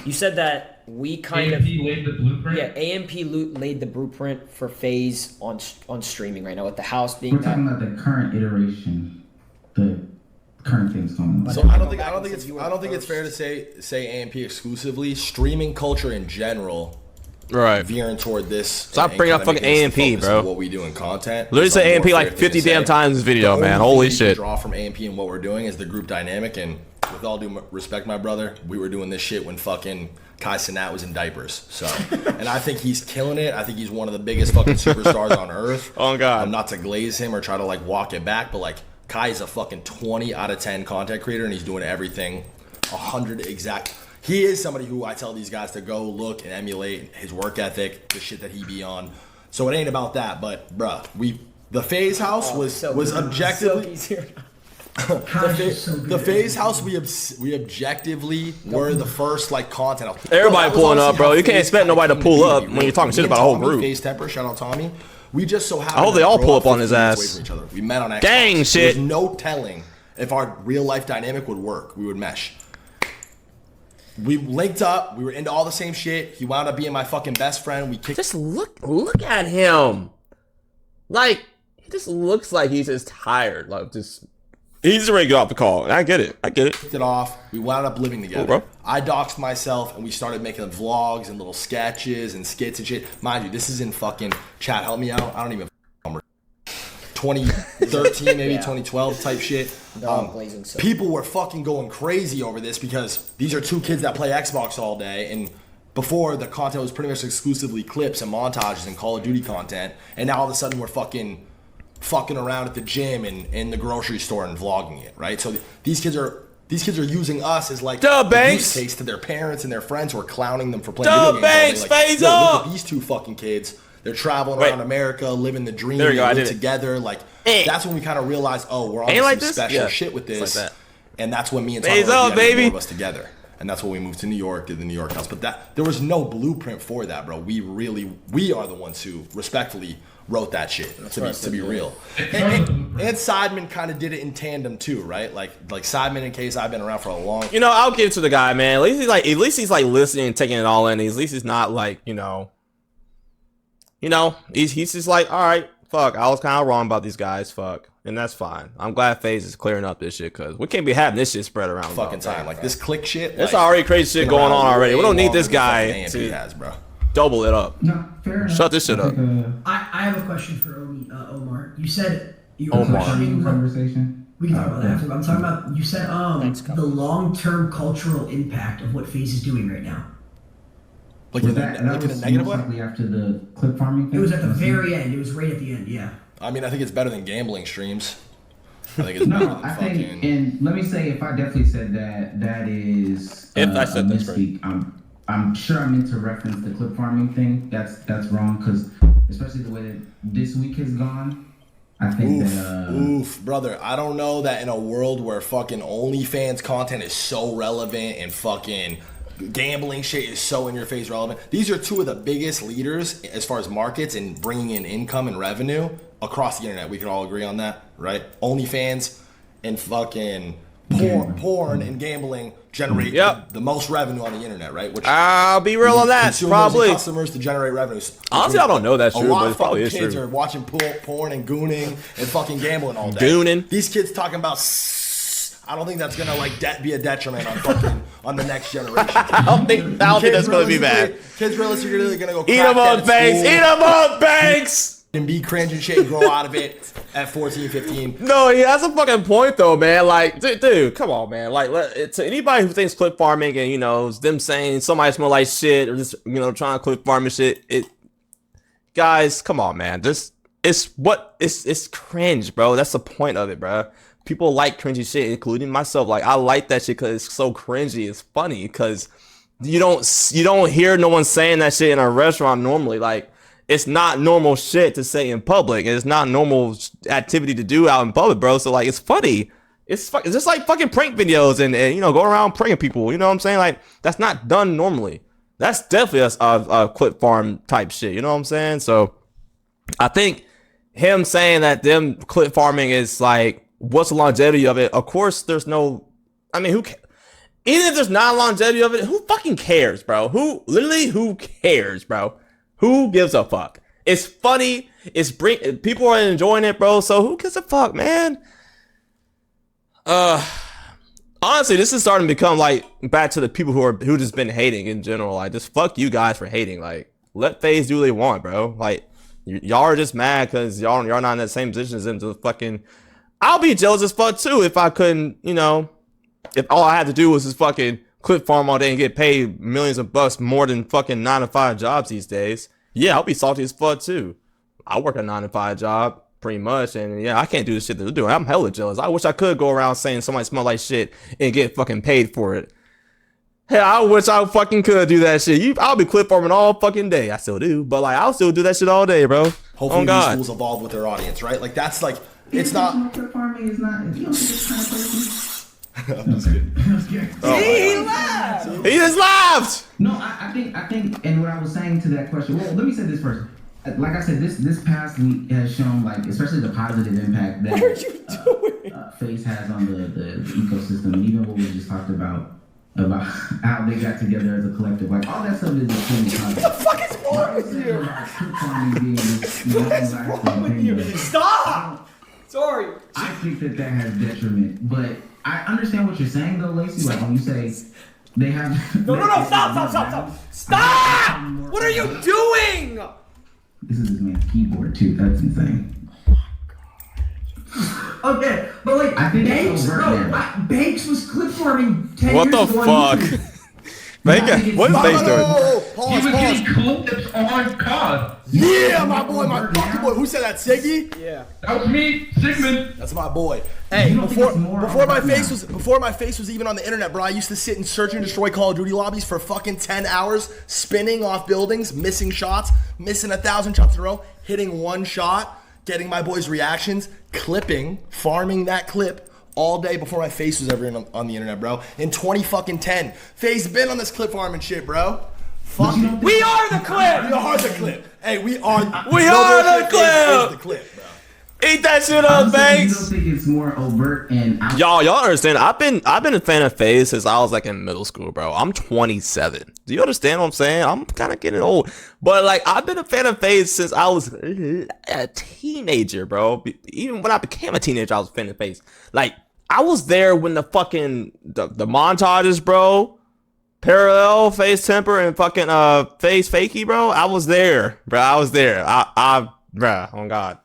you said that we kind AMP laid the blueprint? Yeah, AMP laid the blueprint for Faze on streaming right now, with the house being We're talking about the current iteration, the current things going on. So I don't think it's fair to say AMP exclusively. Streaming culture in general, right, veering toward this. Stop bringing up fucking AMP, bro. What we do in content. Literally say AMP 50 damn times in this video, man. Holy shit. The draw from AMP and what we're doing is the group dynamic, and with all due respect, my brother, we were doing this shit when fucking Kai Cenat was in diapers. So, and I think he's killing it. I think he's one of the biggest fucking superstars on earth. Oh God. Not to glaze him or try to walk it back, but Kai's a fucking 20 out of 10 content creator, and he's doing everything 100 exact. He is somebody who I tell these guys to go look and emulate his work ethic, the shit that he be on. So it ain't about that, but bruh, the Faze House was objectively. The Faze House, we objectively were the first content. Everybody pulling up, bro. You can't expect nobody to pull up when you're talking shit about a whole group. Faze Temper, shout out Tommy. We just so happened. I hope they all pull up on his ass. Away from each other. We met on Xbox. Gang shit. There's no telling if our real life dynamic would work. We would mesh. We linked up. We were into all the same shit. He wound up being my fucking best friend. We kicked. Just look at him. He just looks like he's just tired. He's ready to get off the call. I get it. Kicked it off. We wound up living together. Cool, bro. I doxed myself, and we started making vlogs and little sketches and skits and shit. Mind you, this is in fucking chat. Help me out. I don't even. 2013, maybe 2012 type shit. People were fucking going crazy over this because these are two kids that play Xbox all day, before the content was pretty much exclusively clips and montages and Call of Duty content, and now all of a sudden we're fucking around at the gym and in the grocery store and vlogging it, right? So these kids are using us as like a use case to their parents and their friends who are clowning them for playing video games. Like, Faze look up! at these two fucking kids. They're traveling around America, living the dream, there you go, live together. Like that's when we kind of realized, oh, we're on some like special shit with this. Like and that's when me and Tom Faze up, baby. more of us together. And that's when we moved to New York, did the New York house. But there was no blueprint for that, bro. We are the ones who respectfully wrote that shit, to be real. And Sidemen kind of did it in tandem too, right? Like Sidemen and Case, I've been around for a long time. You know, I'll give it to the guy, man. At least he's like listening and taking it all in. At least he's not like, you know, he's just like, all right, fuck, I was kind of wrong about these guys, fuck. And that's fine. I'm glad Faze is clearing up this shit, because we can't be having this shit spread around fucking time. Like this click shit. There's already crazy shit going on already. We don't need this guy to has, bro. double it up. No, fair enough. Shut this shit up. I have a question for Omar. You said you were questioning conversation. We can talk about that after. But I'm talking about, you said the long-term cultural impact of what Faze is doing right now. Like in a negative way? After the clip farming thing? It was at the very end. It was right at the end, yeah. I mean, I think it's better than gambling streams. I think it's better than think, and let me say, if I definitely said that is if I said this right. I'm sure I meant to reference the clip farming thing. That's wrong, because especially the way that this week has gone, I think brother, I don't know that in a world where fucking OnlyFans content is so relevant and fucking gambling shit is so in your face relevant. These are two of the biggest leaders as far as markets and bringing in income and revenue across the internet. We can all agree on that, right? OnlyFans and fucking porn and gambling generate the most revenue on the internet, right? Which I'll be real on that. Probably customers to generate revenues. Honestly, I don't know that's true, but it probably is true. Kids are watching porn and gooning and fucking gambling all day. Gooning. These kids talking about. I don't think that's gonna be a detriment on the next generation. I don't think that's gonna be bad. Kids realistically gonna go eat them up, Banks. Eat them up, Banks. And be cringe and shit and grow out of it at 14, 15. No, he has a fucking point though, man. Like, dude, come on, man. Like, to anybody who thinks clip farming and, you know, them saying somebody smell like shit or just, you know, trying to clip farm and shit, guys, come on, man. It's cringe, bro. That's the point of it, bro. People like cringy shit, including myself. Like, I like that shit because it's so cringy. It's funny because you don't hear no one saying that shit in a restaurant normally. Like, it's not normal shit to say in public, and it's not normal activity to do out in public, bro. So like, it's funny. It's just like fucking prank videos and you know, going around pranking people. You know what I'm saying? Like, that's not done normally. That's definitely a clip farm type shit. You know what I'm saying? So I think him saying that them clip farming is like, what's the longevity of it? Of course, there's no. I mean, even if there's not longevity of it, who fucking cares, bro? Who cares, bro? Who gives a fuck? It's funny. People are enjoying it, bro. So who gives a fuck, man? Honestly, this is starting to become like back to the people who just been hating in general. Like, just fuck you guys for hating. Like, let Faze do what they want, bro. Like, y'all are just mad because y'all not in that same position as them. To fucking, I'll be jealous as fuck too if I couldn't, you know, if all I had to do was just fucking clip farm all day and get paid millions of bucks more than fucking 9-to-5 jobs these days. Yeah, I'll be salty as fuck too. I work a 9-to-5 job pretty much, and yeah, I can't do the shit that they're doing. I'm hella jealous. I wish I could go around saying somebody smell like shit and get fucking paid for it. Hey, I wish I fucking could do that shit. I'll be clip farming all fucking day. I still do, but like, I'll still do that shit all day, bro. Hopefully these schools evolve with their audience, right? Like, that's like, it's not. Clip farming is not. You don't think it's kind of crazy? I'm just kidding. He laughed. He just laughed. No, I think, and what I was saying to that question. Well, let me say this first. Like I said, this past week has shown, like, especially the positive impact that Faze has on the ecosystem, and even what we just talked about how they got together as a collective. Like, all that stuff is extremely positive. What the fuck is wrong with you? Stop! Sorry. I think that has detriment, but I understand what you're saying though, Lacey. Like, when you say they have no, stop! What are you doing? This is his man's keyboard too. That's insane. Okay, but like, I think Banks was clip farming 10 what years the ago on fuck? YouTube. What's Faze doing? Pause, He was pause. getting clips on COD. Yeah, my boy, my fucking boy. Who said that, Siggy? Yeah. That was me, Sigmund. That's my boy. Hey, You don't think it's more before my overt face now? was even on the internet, bro. I used to sit and search and destroy Call of Duty lobbies for fucking 10 hours, spinning off buildings, missing shots, missing 1,000 shots in a row, hitting one shot, getting my boys' reactions, clipping, farming that clip all day before my face was ever on the internet, bro. In 2010, Faze been on this clip farming shit, bro. Fuck it. We are the clip. We are the clip. Hey, we are the clip. Faze is the clip, bro. Eat that shit up, I'm saying you Banks. don't think it's more overt and out. Y'all understand? I've been a fan of Faze since I was like in middle school, bro. I'm 27. Do you understand what I'm saying? I'm kind of getting old, but like I've been a fan of Faze since I was a teenager, bro. Even when I became a teenager, I was a fan of Faze. Like I was there when the fucking the montages, bro. Parallel, Faze Temper, and fucking Faze Fakey, bro. I was there, bro. I was there. Bro. Oh God.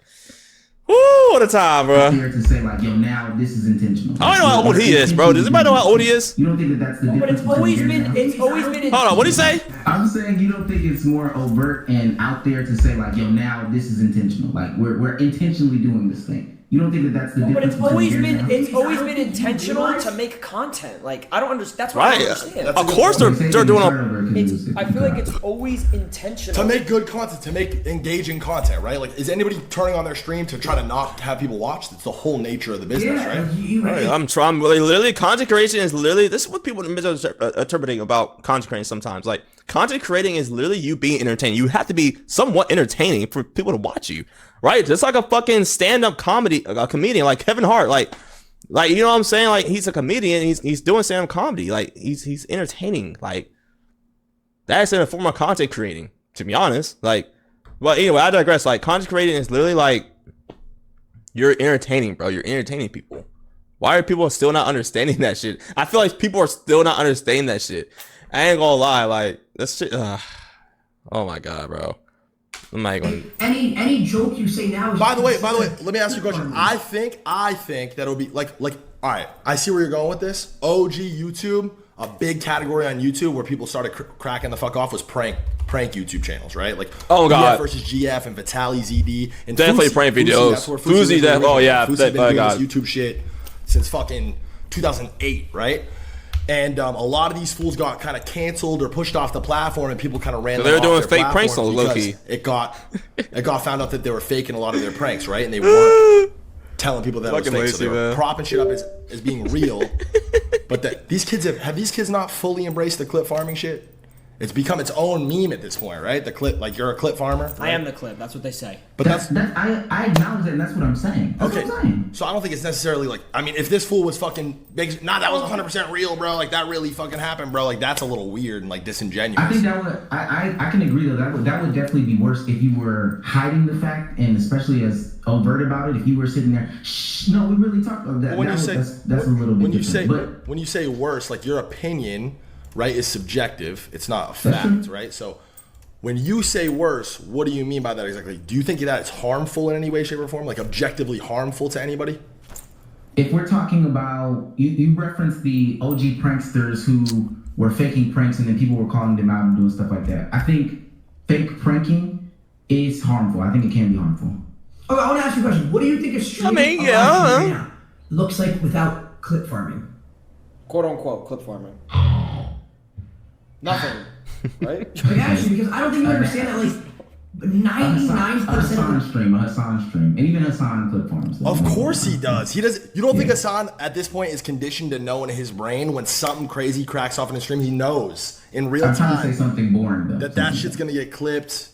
Woo, what a time, bro. Here to say like, yo, now this is intentional. I don't know how old he is, bro. Does anybody know how old he is? You don't think that that's the difference? But it's always between here been. and now? It's always been. Hold on, what do you say? I'm saying you don't think it's more overt and out there to say like, yo, now this is intentional. Like we're intentionally doing this thing. You don't think that that's the difference? But it's always between here been. and now? It's always been intentional to make content. Like I don't understand. That's what Right. I don't understand. Of course they're doing a. I feel like it's always intentional. To make good content, to make engaging content, right? Like, is anybody turning on their stream to try to not have people watch? It's the whole nature of the business, right? I'm trying. Literally, content creation is literally. This is what people misinterpreting about content creating sometimes. Like, content creating is literally you being entertaining. You have to be somewhat entertaining for people to watch you, right? Just like a fucking stand-up comedy, a comedian like Kevin Hart, like you know what I'm saying? Like, he's a comedian. He's doing stand-up comedy. Like, he's entertaining. Like, that's in a form of content creating. To be honest, like, well, anyway, I digress. Like, content creating is literally like you're entertaining, bro. You're entertaining people. Why are people still not understanding that shit? I feel like people are still not understanding that shit. I ain't gonna lie, like that shit. Oh my God, bro. I'm not going. Any joke you say now. Is By the way, let me ask you a question. I think that it'll be like. All right, I see where you're going with this. OG YouTube, a big category on YouTube where people started cracking the fuck off was prank YouTube channels, right? Like, oh God, GF versus GF and Vitaly ZD and definitely Fusi, prank videos. That's where Fusi, that. Oh yeah, Fusi's been doing this YouTube shit since fucking 2008, right? And a lot of these fools got kind of canceled or pushed off the platform, and people kind of ran. So they were doing fake pranks on low-key. It got found out that they were faking a lot of their pranks, right? And they weren't telling people that it was fake, so they were propping shit up as being real. But these kids have these kids not fully embraced the clip farming shit? It's become its own meme at this point, right? The clip, like you're a clip farmer. Right? I am the clip. That's what they say. But I acknowledge that, and that's what I'm saying. That's what I'm saying. So I don't think it's necessarily like, I mean, if this fool was fucking big, that was 100% real, bro. Like that really fucking happened, bro. Like that's a little weird and like disingenuous. I think that would, I can agree though. That would definitely be worse if you were hiding the fact, and especially as overt about it. If you were sitting there, shh, no, we really talked about that. That's a little bit different. When you say worse, like your opinion, right, is subjective. It's not a fact, right? So when you say worse, what do you mean by that exactly? Do you think that it's harmful in any way, shape, or form? Like objectively harmful to anybody? If we're talking about, you referenced the OG pranksters who were faking pranks and then people were calling them out and doing stuff like that. I think fake pranking is harmful. I think it can be harmful. Oh, I want to ask you a question. What do you think is streaming looks like without clip farming? Quote unquote clip farming. Nothing, right? Like actually, because I don't think you understand that. Like 99% a Hassan stream, and even Hassan clip farms. Of course he does. He does. You don't think Hassan at this point is conditioned to know in his brain when something crazy cracks off in his stream? He knows in real time. I'm trying to say something boring though. That shit's gonna get clipped,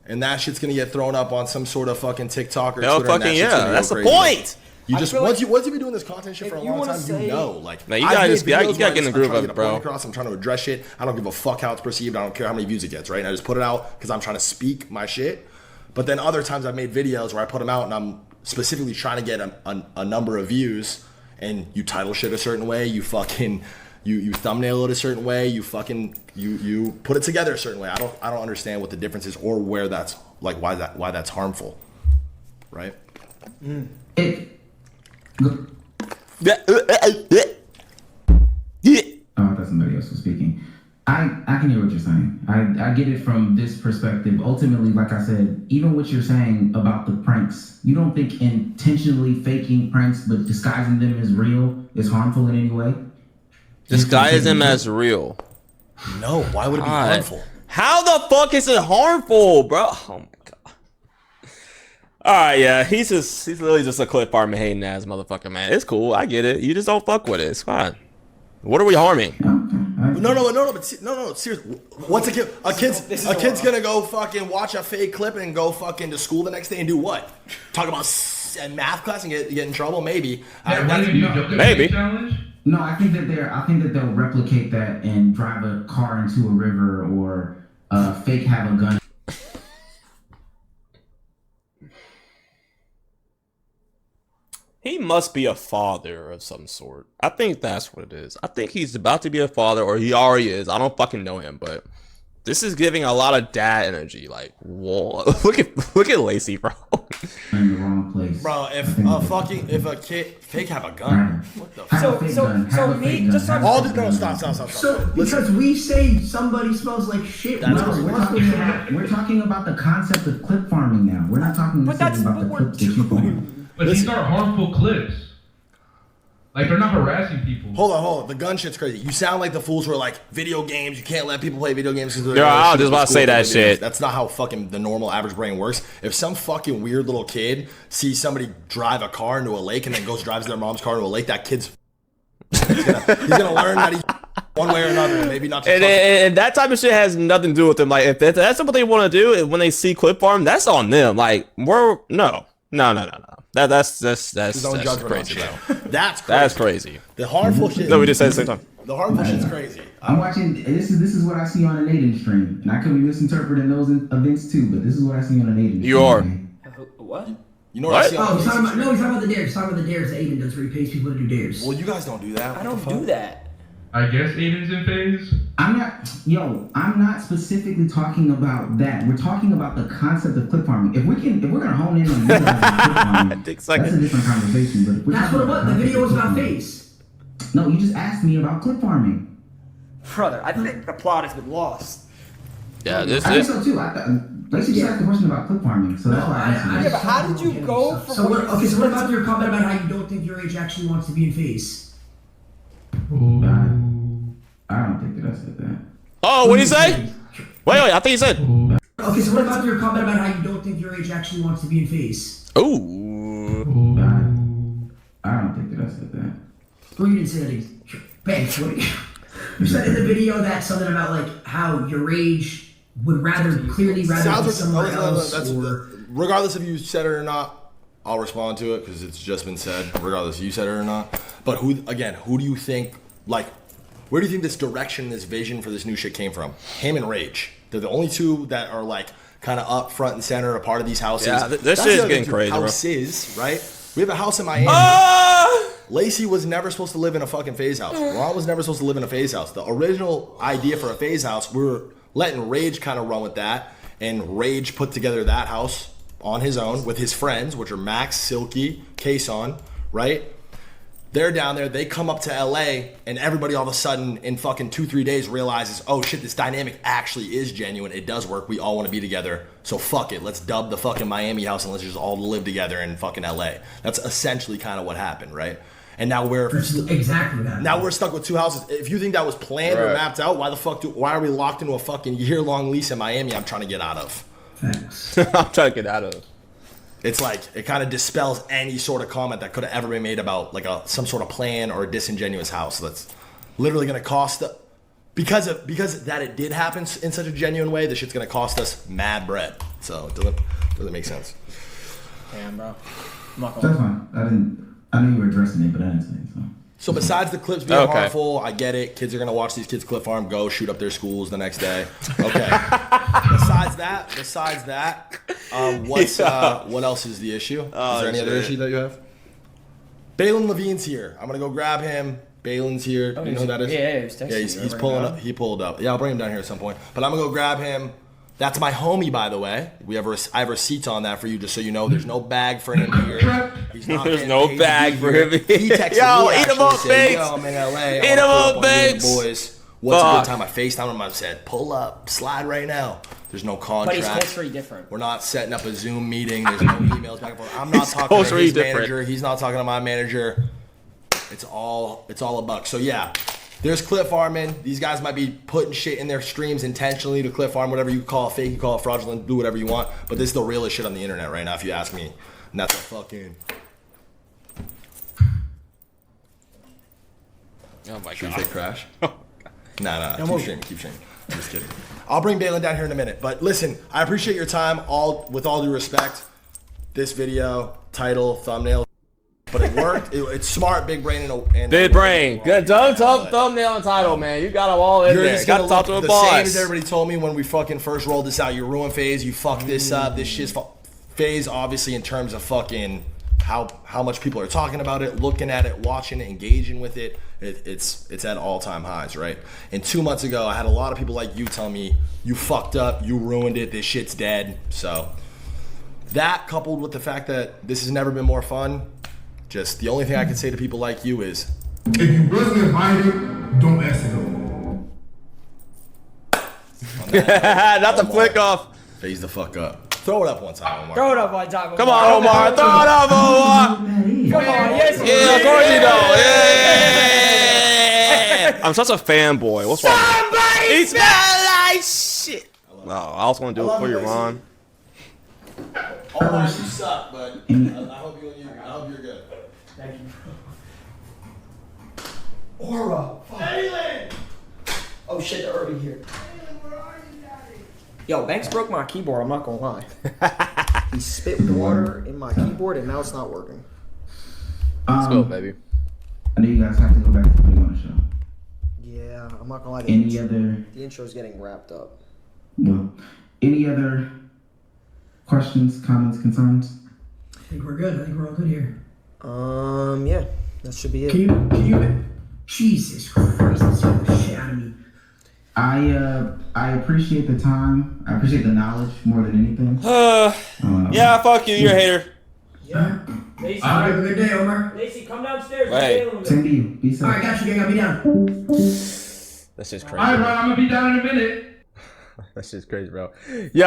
and that shit's gonna get thrown up on some sort of fucking TikTok or no, Twitter. Fucking yeah, that's the point. You just once you've been doing this content shit for a long time, you know. Like, now you gotta get in the groove of it, bro. I'm trying to address shit. I don't give a fuck how it's perceived. I don't care how many views it gets, right? And I just put it out because I'm trying to speak my shit. But then other times I've made videos where I put them out and I'm specifically trying to get a number of views. And you title shit a certain way. You fucking you thumbnail it a certain way. You fucking you put it together a certain way. I don't understand what the difference is or where that's like why that's harmful, right? Oh, I thought somebody else was speaking. I can hear what you're saying. I get it from this perspective. Ultimately, like I said, even what you're saying about the pranks, you don't think intentionally faking pranks but disguising them as real is harmful in any way? Disguise them as real. No, why would it be God. harmful? How the fuck is it harmful, bro? Oh my god. Alright, yeah, he's literally just a clip farming hating ass motherfucker, man. It's cool, I get it. You just don't fuck with it. It's fine. What are we harming? No, seriously. What's a kid's gonna go fucking watch a fake clip and go fucking to school the next day and do what? Talk about math class and get in trouble? Maybe. Maybe. No, I think that they'll replicate that and drive a car into a river or fake have a gun. He must be a father of some sort. I think that's what it is. I think he's about to be a father, or he already is. I don't fucking know him, but this is giving a lot of dad energy. Like, whoa, look at Lacey, bro. In the wrong place. Bro, if a kid fake have a gun, what the fuck? Stop. So because we say somebody smells like shit, We're talking about the concept of clip farming now. We're not talking necessarily about the clips that you farm. But these are harmful clips. Like, they're not harassing people. Hold on. The gun shit's crazy. You sound like the fools who are like, video games, you can't let people play video games. Yeah, I was just about to say that shit. That's not how fucking the normal average brain works. If some fucking weird little kid sees somebody drive a car into a lake and then drives their mom's car into a lake, that kid's he's gonna learn that he's one way or another, maybe not to and that type of shit has nothing to do with them. Like, if that's what they want to do, when they see clip farm, that's on them. Like, no. That's crazy, bro. That's crazy. The harmful shit. No, we just said it at the same time. The harmful shit's crazy. I'm watching. This is what I see on an Aiden stream, and I could be misinterpreting those events too. But this is what I see on an Aiden stream. You are. What? You know what I see on he's talking about the dares. He's talking about the dares that Aiden does, where he pays people to do dares. Well, you guys don't do that. I don't do that. I guess Aiden's in Faze. I'm not specifically talking about that. We're talking about the concept of clip farming. If we're gonna hone in on clip farming, that's a different conversation. But if we're that's what it was. The video was about Faze. No, you just asked me about clip farming. Brother, I think the plot has been lost. Yeah, I think so too. Let's just ask the question about clip farming. So that's why I answered. Yeah, but how did you go from? So what about your comment about how you don't think your age actually wants to be in Faze? I don't think that I said that. Oh, what did he say? Wait, I think he said. Okay, so what about your comment about how you don't think your age actually wants to be in Faze? Ooh. I don't think that I said that. Well, you didn't say that. Thanks. You said in the video that something about like how your age would clearly rather be somewhere else. Regardless if you said it or not, I'll respond to it because it's just been said. Regardless if you said it or not. But who do you think, like, where do you think this direction, this vision for this new shit came from? Him and Rage. They're the only two that are like kind of up front and center, a part of these houses. Yeah, this shit is getting crazy, bro. Houses, right? We have a house in Miami. Lacey was never supposed to live in a fucking Faze house. Ron was never supposed to live in a Faze house. The original idea for a Faze house, we were letting Rage kind of run with that, and Rage put together that house on his own with his friends, which are Max, Silky, Kason, right? They're down there, they come up to LA, and everybody all of a sudden in fucking 2-3 days realizes, oh shit, this dynamic actually is genuine. It does work. We all want to be together. So fuck it. Let's dub the fucking Miami house and let's just all live together in fucking LA. That's essentially kind of what happened, right? And now exactly that. Now we're stuck with two houses. If you think that was planned or mapped out, why are we locked into a fucking year-long lease in Miami I'm trying to get out of? Thanks. I'm trying to get out of. It's like, it kind of dispels any sort of comment that could have ever been made about like some sort of plan or a disingenuous house that's literally going to cost because that it did happen in such a genuine way. This shit's going to cost us mad bread. So it doesn't make sense. Damn, bro. That's fine. I knew you were addressing it, but I didn't say it. So besides the clips being harmful, I get it. Kids are gonna watch these kids clip farm, go shoot up their schools the next day. Okay. Besides that, what else is the issue? Is there any other issue that you have? Balin Levine's here. I'm gonna go grab him. Balin's here. Do you know who that is? Yeah, he's pulling up. He pulled up. Yeah, I'll bring him down here at some point. But I'm gonna go grab him. That's my homie, by the way. I have receipts on that for you, just so you know. There's no bag for him here. There's no bag for him. He texted Yo, me eat him up, saying, Faze. yo, I'm in LA. Eat him up, Faze. Boys. What's a good time? I FaceTime him. I said, pull up, slide right now. There's no contract. But he's culturally different. We're not setting up a Zoom meeting. There's no emails back and forth. I'm not talking to his manager. He's not talking to my manager. It's all a buck. So yeah, there's clip farming. These guys might be putting shit in their streams intentionally to clip farm, whatever you call it fake, you call it fraudulent, do whatever you want. But this is the realest shit on the internet right now, if you ask me. And that's a fucking. Oh my Should god. we say crash? Nah, keep streaming. I'm just kidding. I'll bring Balin down here in a minute. But listen, I appreciate your time. With all due respect, this video, title, thumbnail, but it worked. It's smart, big brain, and big brain. Good thumbnail and title, man. You got them all in there. Got to talk to a the boss. Same as everybody told me when we fucking first rolled this out. You ruined Faze. You fucked this up. This shit's Faze, obviously, in terms of fucking how much people are talking about it, looking at it, watching it, engaging with it. It's at all-time highs, right? And 2 months ago, I had a lot of people like you tell me, you fucked up, you ruined it, this shit's dead. So that coupled with the fact that this has never been more fun, just the only thing I can say to people like you is, if you wasn't invited, don't ask to go. Not the flick off. Phase the fuck up. Throw it up one time, Omar. Throw it up one time. Come on, Omar. Throw it up, Omar. Come on, yes. Yeah, of course you know. Yeah. I'm such a fanboy. What's wrong? He smell like shit. No, I also want to do it for you, Ron. Omar, you suck, but I hope you're good. Thank you. Aura. Balin! Oh shit, they're already here. Yo, Banks broke my keyboard, I'm not gonna lie. He spit water in my keyboard and now it's not working. Let's go, baby. I know you guys have to go back to putting on the show. Yeah, I'm not gonna lie. The intro's getting wrapped up. Well, any other questions, comments, concerns? I think we're good. I think we're all good here. Yeah, that should be it. Can you, Jesus Christ, this scared the shit out of me. I appreciate the time. I appreciate the knowledge more than anything. Yeah, fuck you. You're a hater. Yeah. Lacey, Have a good day, Omar. Lacey, come downstairs. Right. Same to you. Be safe. All right, got you, gang. I'll be down. That's just crazy. All right, Ron, I'm gonna be down in a minute. That's just crazy, bro. Yo,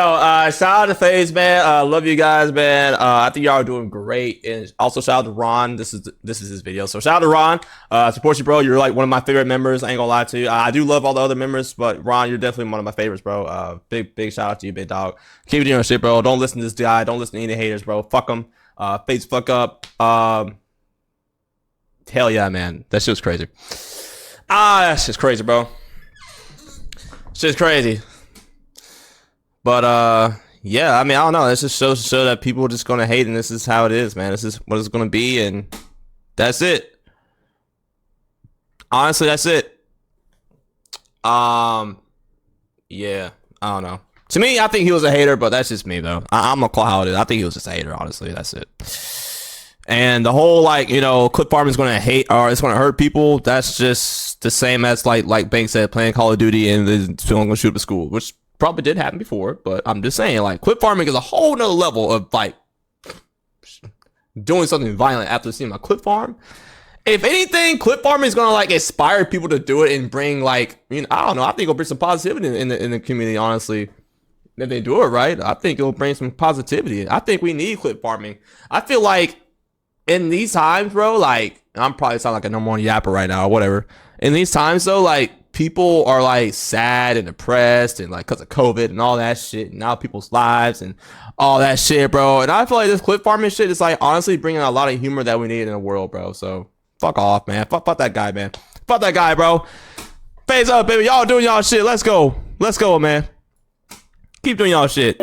shout out to Faze, man. Love you guys, man. I think y'all are doing great. And also shout out to Ron. This is his video. So shout out to Ron. Support you, bro. You're like one of my favorite members. I ain't gonna lie to you. I do love all the other members, but Ron, you're definitely one of my favorites, bro. Big shout out to you, big dog. Keep doing your shit, bro. Don't listen to this guy. Don't listen to any haters, bro. Fuck them. Faze fuck up. Hell yeah, man. That shit was crazy. That's just crazy, bro. It's just crazy. But yeah, I mean, I don't know. This just shows that people are just gonna hate, and this is how it is, man. This is what it's gonna be, and that's it. Honestly, that's it. Yeah, I don't know. To me, I think he was a hater, but that's just me, though. I'm gonna call how it is. I think he was just a hater, honestly. That's it. And the whole, like, you know, clip farming is gonna hate or it's gonna hurt people. That's just the same as like Banks said, playing Call of Duty and then still gonna shoot up a school, which probably did happen before, but I'm just saying, like, clip farming is a whole nother level of like doing something violent after seeing my clip farm. If anything, clip farming is gonna like inspire people to do it and bring, like, you know, I don't know. I think it'll bring some positivity in the community. Honestly, if they do it right, I think it'll bring some positivity. I think we need clip farming. I feel like in these times, bro, like, I'm probably sound like a number one yapper right now or whatever. In these times, though, like, people are like sad and depressed and like because of COVID and all that shit, and now people's lives and all that shit, bro. And I feel like this clip farming shit is like honestly bringing a lot of humor that we need in the world, bro. So fuck off, man. Fuck that guy, man. Fuck that guy, bro. Faze up, baby. Y'all doing y'all shit. Let's go, man. Keep doing y'all shit.